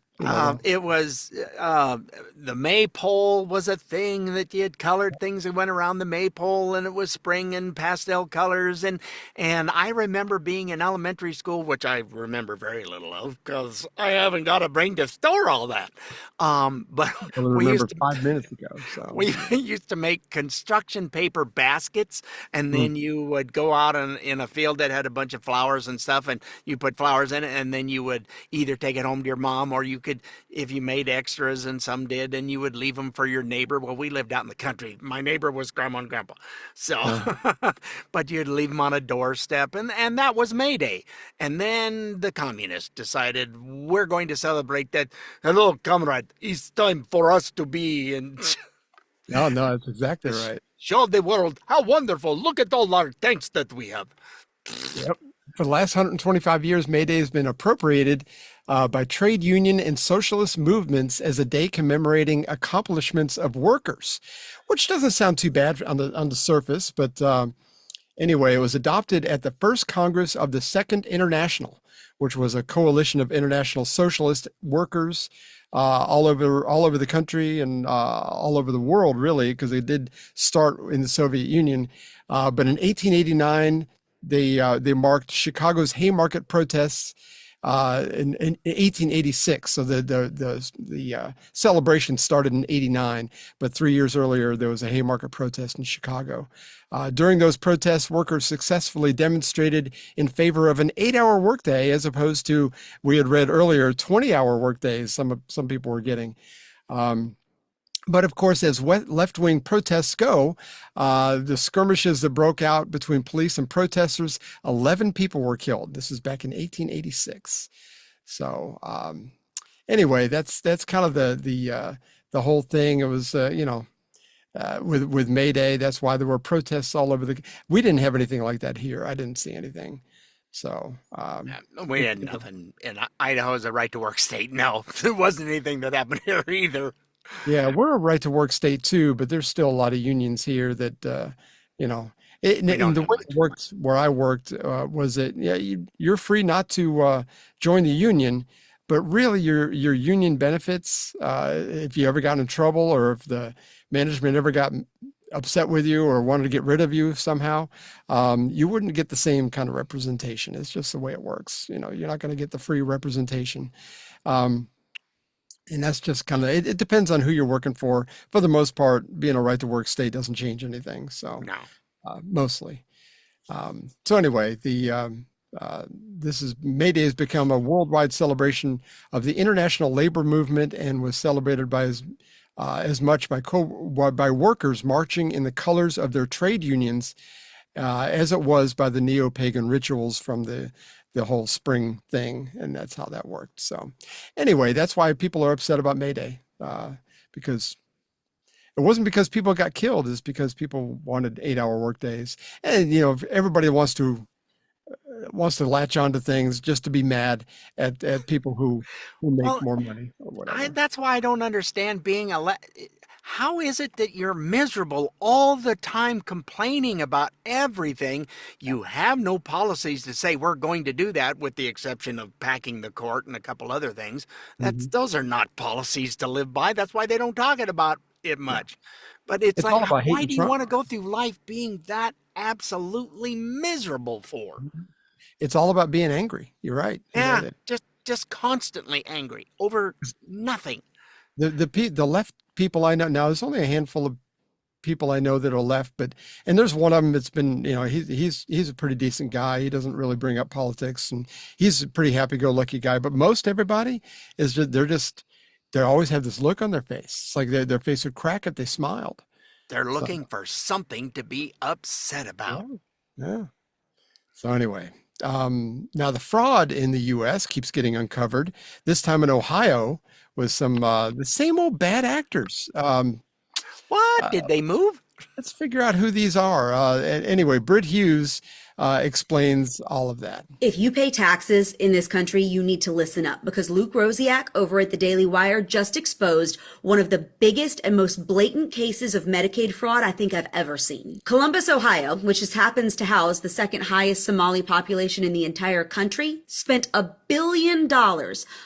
It was the maypole was a thing that you had colored things that went around the maypole, and it was spring and pastel colors. And I remember being in elementary school, which I remember very little of because I haven't got a brain to store all that. But I remember 5 minutes ago. So we used to make construction paper baskets, and then you would go out in a field that had a bunch of flowers and stuff, and you put flowers in it, and then you would either take it home to your mom, or you could, if you made extras, and some did, and you would leave them for your neighbor. Well, we lived out in the country. My neighbor was grandma and grandpa. So, but you'd leave them on a doorstep, and that was May Day. And then the communists decided we're going to celebrate that. Hello, comrade. It's time for us to be in. No, that's exactly right. Show the world how wonderful. Look at all our tanks that we have. Yep. For the last 125 years, May Day has been appropriated by trade union and socialist movements as a day commemorating accomplishments of workers, which doesn't sound too bad on the surface. But anyway, it was adopted at the first Congress of the Second International, which was a coalition of international socialist workers all over the country and all over the world, really, because they did start in the Soviet Union. But in 1889, they marked Chicago's Haymarket protests in 1886. So the celebration started in 89, but 3 years earlier there was a Haymarket protest in Chicago. During those protests, workers successfully demonstrated in favor of an 8-hour workday, as opposed to, we had read earlier, 20-hour workdays. Some people were getting. But of course, as left-wing protests go, the skirmishes that broke out between police and protesters, 11 people were killed. This is back in 1886. So anyway, that's kind of the whole thing. It was with May Day. That's why there were protests all over we didn't have anything like that here. I didn't see anything. So we had nothing. And Idaho is a right-to-work state. No, there wasn't anything that happened here either. Yeah, we're a right-to-work state too, but there's still a lot of unions here that, and the way it worked where I worked was that, you're free not to join the union, but really your union benefits, if you ever got in trouble or if the management ever got upset with you or wanted to get rid of you somehow, you wouldn't get the same kind of representation. It's just the way it works. You're not going to get the free representation. And that's just kind of, it depends on who you're working for. For the most part, being a right to work state doesn't change anything. So mostly. So anyway, May Day has become a worldwide celebration of the international labor movement and was celebrated by as much by workers marching in the colors of their trade unions as it was by the neo-pagan rituals from the whole spring thing, and that's how that worked. So anyway, that's why people are upset about May Day, because it wasn't because people got killed, it's because people wanted 8-hour work days. And everybody wants to latch onto things just to be mad at people who make more money or whatever. That's why I don't understand being how is it that you're miserable all the time complaining about everything? You have no policies to say we're going to do that, with the exception of packing the court and a couple other things. Those are not policies to live by. That's why they don't talk about it much. But it's all like, about why hating do you Trump. want to go through life being that absolutely miserable for? It's all about being angry. You're right. Yeah, just constantly angry over nothing. The left people I know now, there's only a handful of people I know that are left, and there's one of them that's been, he's a pretty decent guy. He doesn't really bring up politics, and he's a pretty happy-go-lucky guy. But most everybody is they always have this look on their face. It's like their face would crack if they smiled. They're looking for something to be upset about. Yeah. So anyway, now the fraud in the U.S. keeps getting uncovered. This time in Ohio was the same old bad actors. What? Did they move? Let's figure out who these are. Anyway, Britt Hughes explains all of that. If you pay taxes in this country, you need to listen up, because Luke Rosiak over at the Daily Wire just exposed one of the biggest and most blatant cases of Medicaid fraud I think I've ever seen. Columbus, Ohio, which just happens to house the second highest Somali population in the entire country, spent $1 billion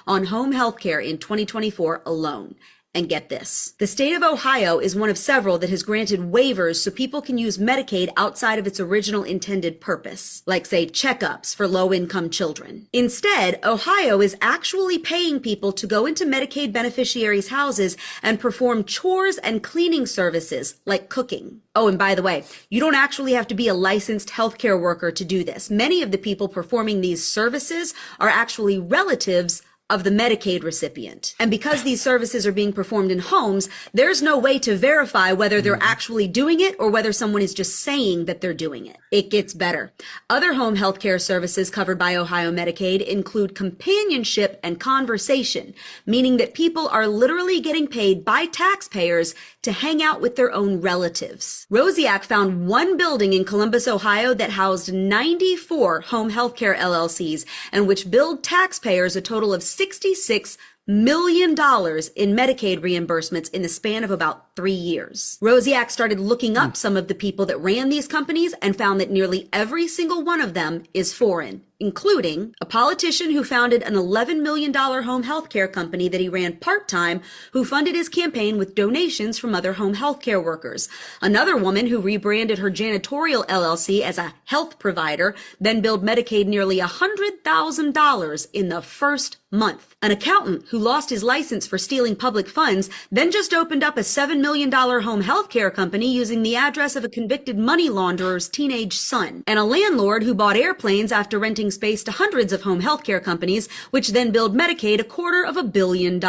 on home health care in 2024 alone. And get this, the state of Ohio is one of several that has granted waivers so people can use Medicaid outside of its original intended purpose, like say checkups for low-income children. Instead, Ohio is actually paying people to go into Medicaid beneficiaries' houses and perform chores and cleaning services like cooking. Oh, and by the way, you don't actually have to be a licensed healthcare worker to do this. Many of the people performing these services are actually relatives of the Medicaid recipient. And because these services are being performed in homes, there's no way to verify whether they're actually doing it or whether someone is just saying that they're doing it. It gets better. Other home health care services covered by Ohio Medicaid include companionship and conversation, meaning that people are literally getting paid by taxpayers to hang out with their own relatives. Rosiak found one building in Columbus, Ohio that housed 94 home health care LLCs and which billed taxpayers a total of $66 million in Medicaid reimbursements in the span of about 3 years. Rosiak started looking up some of the people that ran these companies and found that nearly every single one of them is foreign, including a politician who founded an $11 million home health care company that he ran part-time, who funded his campaign with donations from other home health care workers. Another woman who rebranded her janitorial LLC as a health provider, then billed Medicaid nearly $100,000 in the first month. An accountant who lost his license for stealing public funds, then just opened up a $7 million home health care company using the address of a convicted money launderer's teenage son. And a landlord who bought airplanes after renting space to hundreds of home health care companies, which then billed Medicaid $250 million.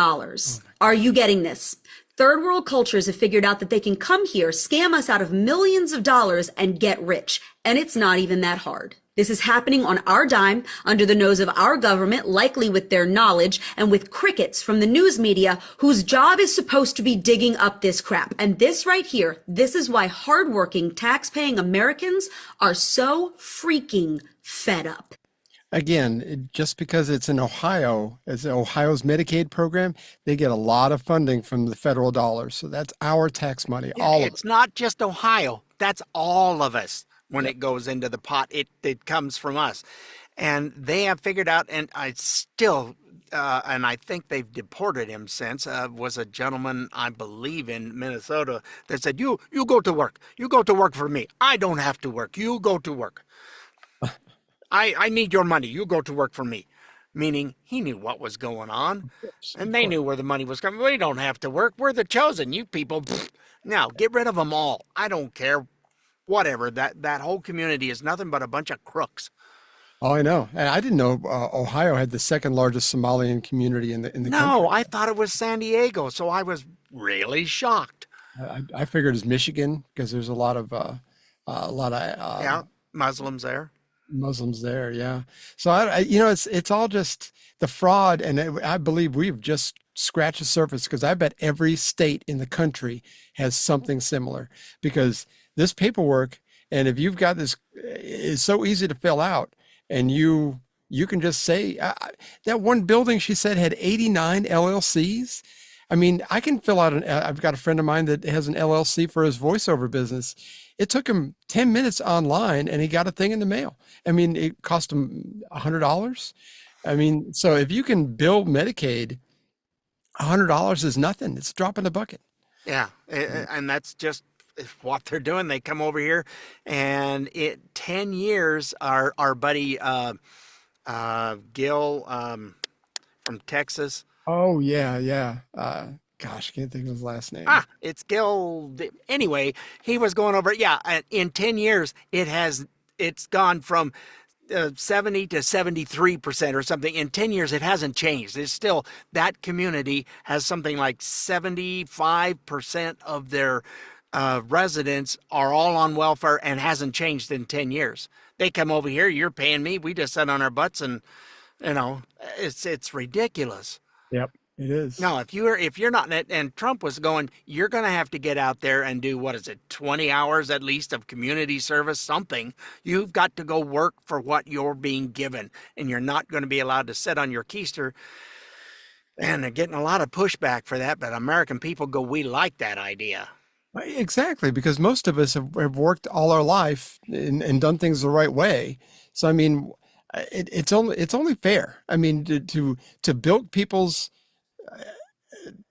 Are you getting this? Third world cultures have figured out that they can come here, scam us out of millions of dollars, and get rich. And it's not even that hard. This is happening on our dime, under the nose of our government, likely with their knowledge, and with crickets from the news media whose job is supposed to be digging up this crap. And this right here, this is why hardworking, tax-paying Americans are so freaking fed up. Again, just because it's in Ohio, as Ohio's Medicaid program, they get a lot of funding from the federal dollars. So that's our tax money. It's not just Ohio. That's all of us. When it goes into the pot, it comes from us. And they have figured out, and I still, and I think they've deported him since, was a gentleman, I believe, in Minnesota that said, you go to work. You go to work for me. I don't have to work. You go to work. I need your money. You go to work for me. Meaning he knew what was going on, and they knew where the money was coming. We don't have to work. We're the chosen. You people, now get rid of them all. I don't care. Whatever, that whole community is nothing but a bunch of crooks. Oh, I know. And I didn't know Ohio had the second largest Somalian community in the country. No, I thought it was San Diego, so I was really shocked. I figured it's Michigan because there's a lot of Muslims there. Muslims there, yeah. So it's all just the fraud, and I believe we've just scratched the surface, because I bet every state in the country has something similar, because this paperwork, and if you've got this, is so easy to fill out, and you can just say that one building she said had 89 LLCs. I mean, I can fill out I've got a friend of mine that has an LLC for his voiceover business. It took him 10 minutes online and he got a thing in the mail. I mean, it cost him $100. I mean, so if you can bill Medicaid, $100 is nothing. It's a drop in the bucket. Yeah, and that's just what they're doing. They come over here, and 10 years, our buddy Gil from Texas. Oh yeah, yeah. Gosh, I can't think of his last name. It's Gil. Anyway, he was going over. Yeah, in 10 years, it's gone from 70 to 73% or something. In 10 years, it hasn't changed. It's still, that community has something like 75% of their residents are all on welfare and hasn't changed in 10 years. They come over here, you're paying me. We just sit on our butts and, it's ridiculous. Yep, it is. No, if you're not, and Trump was going, you're going to have to get out there and do, 20 hours at least of community service, something. You've got to go work for what you're being given, and you're not going to be allowed to sit on your keister. And they're getting a lot of pushback for that, but American people go, we like that idea. Exactly, because most of us have worked all our life and done things the right way. So, I mean, it's only fair. I mean, to bilk people's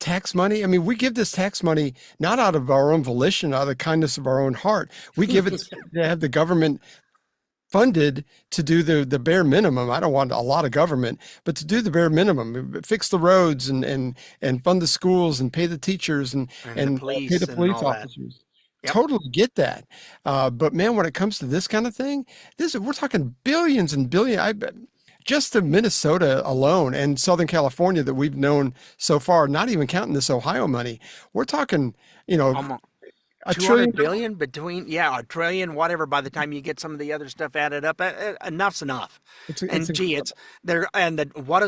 tax money. I mean, we give this tax money not out of our own volition, out of the kindness of our own heart. We give it to have the government funded to do the bare minimum. I don't want a lot of government, but to do the bare minimum, fix the roads and fund the schools and pay the teachers and pay the police officers. Yep. Totally get that. But man, when it comes to this kind of thing, we're talking billions and billions. Just in Minnesota alone and Southern California that we've known so far, not even counting this Ohio money, we're talking, a trillion billion between, a trillion, whatever, by the time you get some of the other stuff added up, enough's enough. What does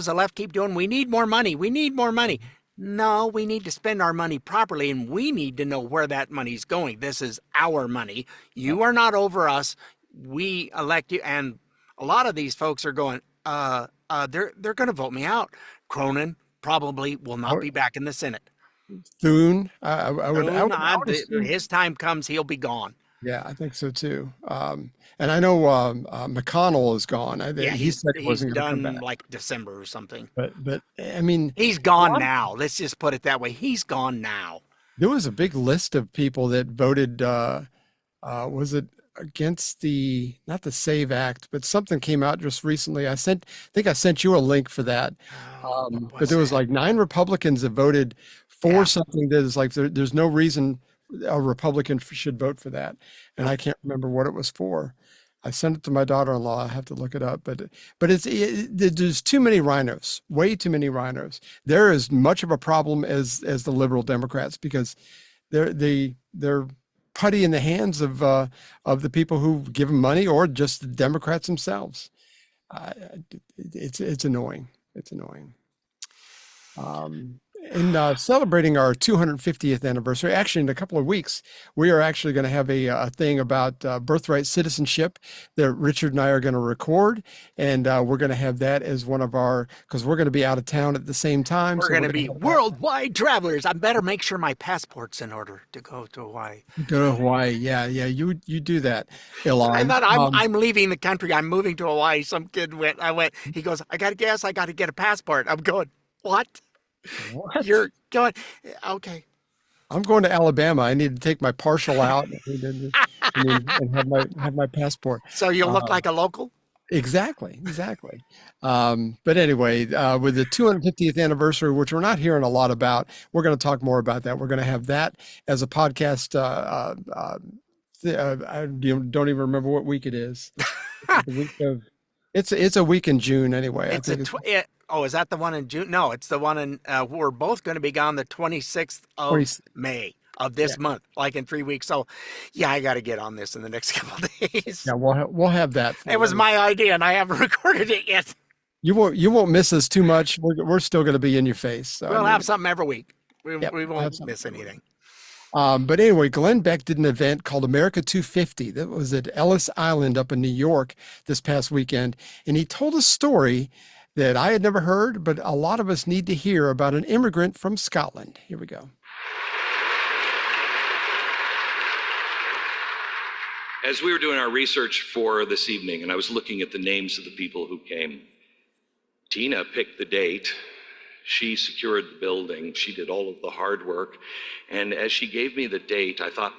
the left keep doing? We need more money. We need more money. No, we need to spend our money properly, and we need to know where that money's going. This is our money. You are not over us. We elect you. And a lot of these folks are going, they're going to vote me out. Cronin probably will not be back in the Senate. Thune, his time comes, he'll be gone. Yeah, I think so too. And I know McConnell is gone. He said he wasn't going to come back. Like December or something. But I mean, he's gone now. Let's just put it that way. He's gone now. There was a big list of people that voted. Was it against not the SAVE Act, but something came out just recently. I think I sent you a link for that. But there was like 9 Republicans that voted for something that is like there's no reason a Republican should vote for that, and I can't remember what it was for. I sent it to my daughter-in-law. I have to look it up, but there's too many rhinos, way too many rhinos. They're as much of a problem as the liberal Democrats because they're putty in the hands of the people who give them money or just the Democrats themselves. It's annoying. It's annoying. In celebrating our 250th anniversary, actually in a couple of weeks, we are actually going to have a thing about birthright citizenship that Richard and I are going to record. And we're going to have that as one of because we're going to be out of town at the same time. We're going to be worldwide travelers. I better make sure my passport's in order to go to Hawaii. Go to Hawaii. Yeah. You do that, Ilhan. I thought I'm leaving the country. I'm moving to Hawaii. Some kid he goes, I got to guess. I got to get a passport. I'm going, what? You're going, okay. I'm going to Alabama. I need to take my partial out and have my passport. So you'll look like a local? Exactly. But anyway, with the 250th anniversary, which we're not hearing a lot about, we're going to talk more about that. We're going to have that as a podcast. I don't even remember what week it is. It's a week in June anyway. Is that the one in June? No, it's the one in, we're both going to be gone the 26th of May of this month, like in 3 weeks. So yeah, I got to get on this in the next couple of days. Yeah, we'll have that. It was my idea and I haven't recorded it yet. You won't miss us too much. We're still going to be in your face. So, we'll have something every week. We won't miss anything. But anyway, Glenn Beck did an event called America 250 that was at Ellis Island up in New York this past weekend. And he told a story that I had never heard, but a lot of us need to hear about an immigrant from Scotland. Here we go. As we were doing our research for this evening, and I was looking at the names of the people who came, Tina picked the date. She secured the building. She did all of the hard work. And as she gave me the date, I thought,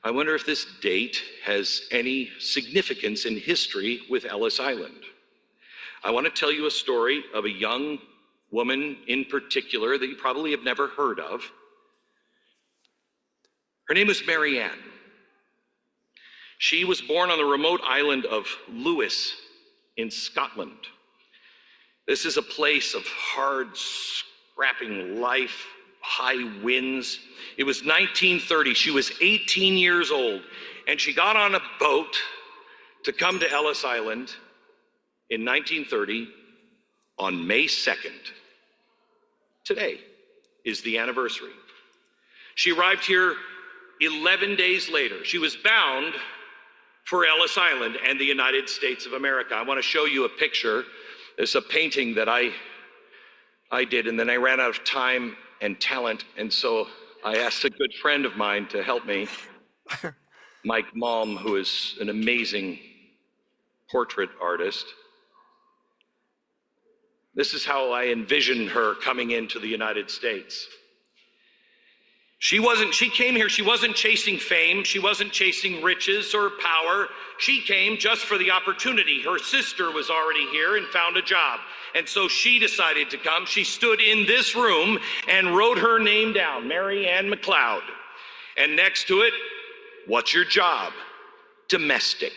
I wonder if this date has any significance in history with Ellis Island. I want to tell you a story of a young woman in particular that you probably have never heard of. Her name was Mary Ann. She was born on the remote island of Lewis in Scotland. This is a place of hard, scrapping life, high winds. It was 1930. She was 18 years old, and she got on a boat to come to Ellis Island in 1930 on May 2nd. Today is the anniversary. She arrived here 11 days later. She was bound for Ellis Island and the United States of America. I want to show you a picture. It's a painting that I did, and then I ran out of time and talent, and so I asked a good friend of mine to help me, Mike Malm, who is an amazing portrait artist. This is how I envisioned her coming into the United States. She came here, she wasn't chasing fame, she wasn't chasing riches or power. She came just for the opportunity. Her sister was already here and found a job. And so she decided to come. She stood in this room and wrote her name down, Mary Ann McLeod. And next to it, what's your job? Domestic.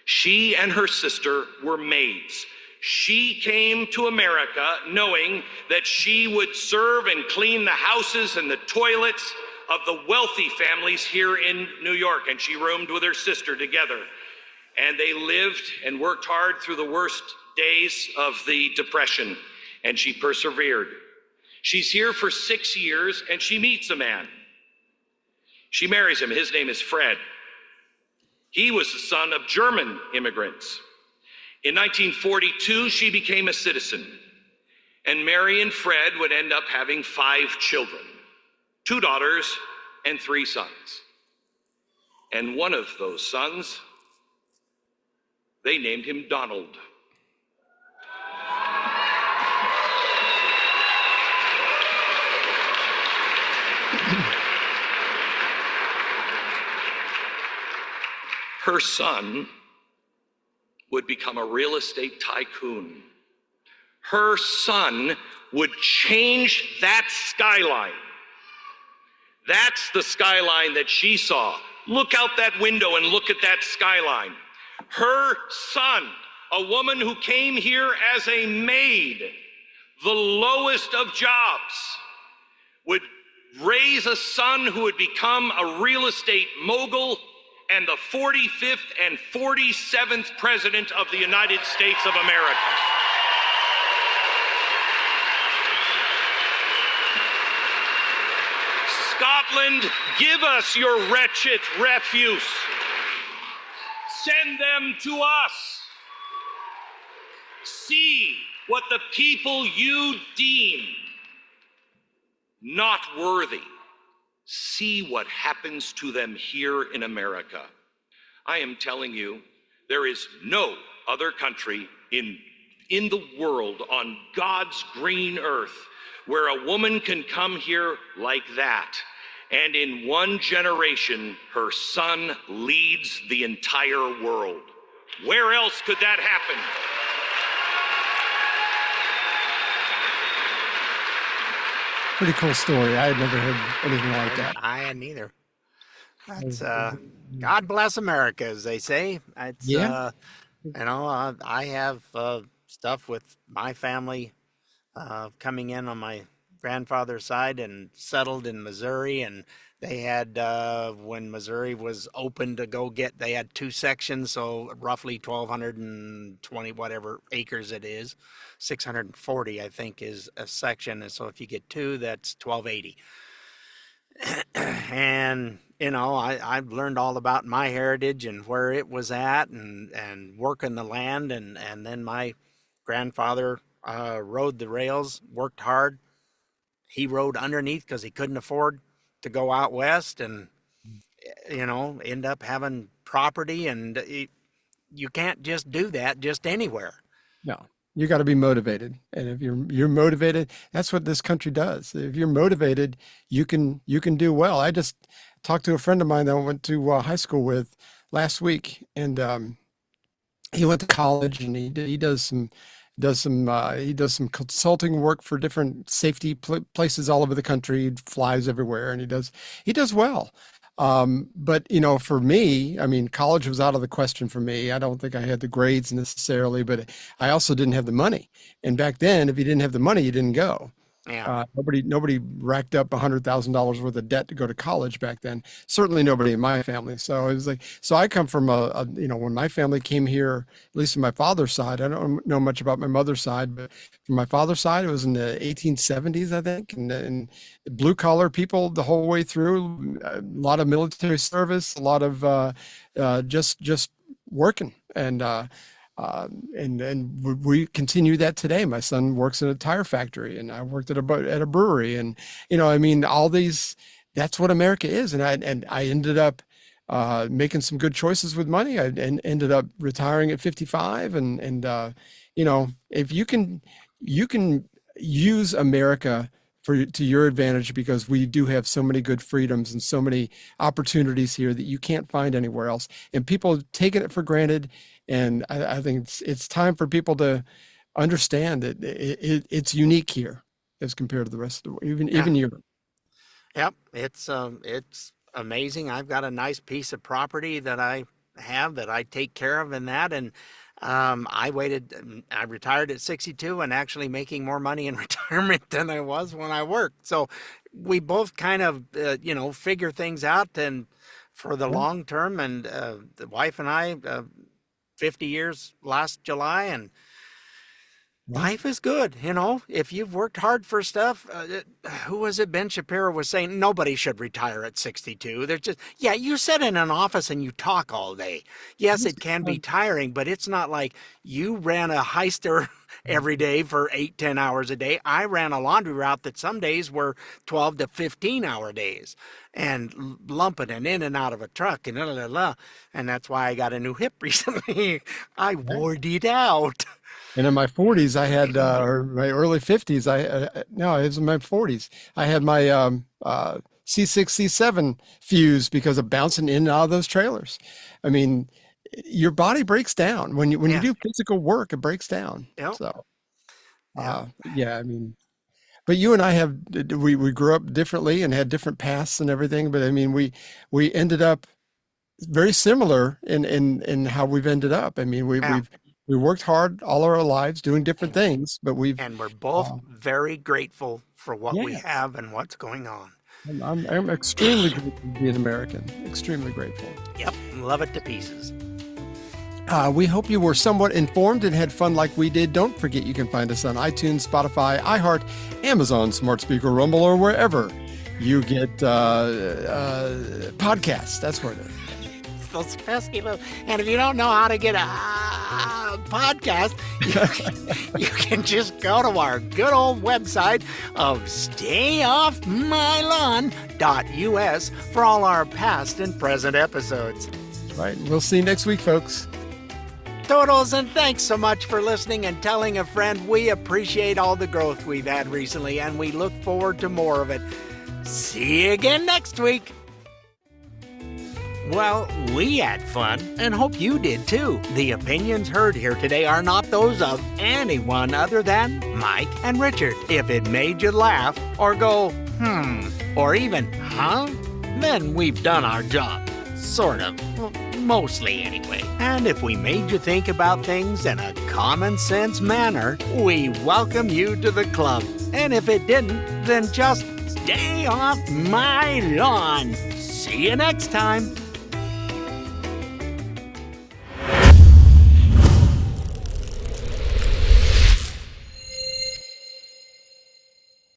She and her sister were maids. She came to America knowing that she would serve and clean the houses and the toilets of the wealthy families here in New York. And she roomed with her sister together. And they lived and worked hard through the worst days of the Depression. And she persevered. She's here for 6 years and she meets a man. She marries him. His name is Fred. He was the son of German immigrants. In 1942, she became a citizen, and Mary and Fred would end up having 5 children, 2 daughters and 3 sons. And one of those sons, they named him Donald. Her son would become a real estate tycoon. Her son would change that skyline. That's the skyline that she saw. Look out that window and look at that skyline. Her son, a woman who came here as a maid, the lowest of jobs, would raise a son who would become a real estate mogul and the 45th and 47th President of the United States of America. Scotland, give us your wretched refuse. Send them to us. See what the people you deem not worthy. See what happens to them here in America. I am telling you, there is no other country in the world on God's green earth where a woman can come here like that, and in one generation, her son leads the entire world. Where else could that happen? Pretty cool story. I had never heard anything like that. I hadn't either. That's God bless America, as they say. It's, Yeah. I have stuff with my family coming in on my grandfather's side and settled in Missouri, and they had when Missouri was open to go get, they had 2 sections, so roughly 1,220 whatever acres it is. 640 I think is a section, and so if you get 2, that's 1,280. And I've learned all about my heritage and where it was at, and working the land, and then my grandfather rode the rails, worked hard. He rode underneath because he couldn't afford to go out west, and end up having property, and you can't just do that just anywhere. No. You got to be motivated, and if you're motivated, that's what this country does. If you're motivated, you can do well. I just talked to a friend of mine that I went to high school with last week, and he went to college, and he does some consulting work for different safety places all over the country. He flies everywhere, and he does well. But for me, I mean, college was out of the question for me. I don't think I had the grades necessarily, but I also didn't have the money. And back then, if you didn't have the money, you didn't go. Yeah. Nobody racked up $100,000 worth of debt to go to college back then. Certainly nobody in my family. So it was like, so I come from when my family came here, at least on my father's side, I don't know much about my mother's side, but from my father's side, it was in the 1870s, I think, and blue collar people the whole way through, a lot of military service, a lot of just working. And we continue that today. My son works in a tire factory, and I worked at a brewery, and I mean, all these. That's what America is, and I ended up making some good choices with money. I ended up retiring at 55, and if you can use America to your advantage, because we do have so many good freedoms and so many opportunities here that you can't find anywhere else, and people have taken it for granted. And I think it's time for people to understand that it's unique here as compared to the rest of the world, even Europe. Yep, it's amazing. I've got a nice piece of property that I have that I take care of in that, and I retired at 62 and actually making more money in retirement than I was when I worked. So we both kind of figure things out and for the long term. And the wife and I. 50 years last July, and life is good. If you've worked hard for stuff, who was it? Ben Shapiro was saying nobody should retire at 62. They're just, you sit in an office and you talk all day. Yes, it can be tiring, but it's not like you ran a heister every day for 8-10 hours a day. I ran a laundry route that some days were 12 to 15 hour days, and lumping and in and out of a truck and and that's why I got a new hip recently. I wore it out. And in my 40s, I had, or my early 50s, no, it was in my 40s. I had my C6, C7 fuse because of bouncing in and out of those trailers. I mean, your body breaks down when you do physical work. It breaks down. Yep. So, I mean, but you and I we grew up differently and had different paths and everything. But I mean, we ended up very similar in how we've ended up. I mean, we worked hard all our lives doing different things, but we're both very grateful for what we have and what's going on. I'm extremely grateful to be an American. Extremely grateful. Yep, love it to pieces. We hope you were somewhat informed and had fun like we did. Don't forget you can find us on iTunes, Spotify, iHeart, Amazon, Smart Speaker, Rumble, or wherever you get podcasts. That's where it is. Those pesky little, and if you don't know how to get a podcast, you can just go to our good old website of stayoffmylawn.us for all our past and present episodes. Right. We'll see you next week, folks. Toodles, and thanks so much for listening and telling a friend. We appreciate all the growth we've had recently, and we look forward to more of it. See you again next week. Well, we had fun and hope you did too. The opinions heard here today are not those of anyone other than Mike and Richard. If it made you laugh or go, or even, then we've done our job. Sort of. Well, mostly anyway. And if we made you think about things in a common sense manner, we welcome you to the club. And if it didn't, then just stay off my lawn. See you next time.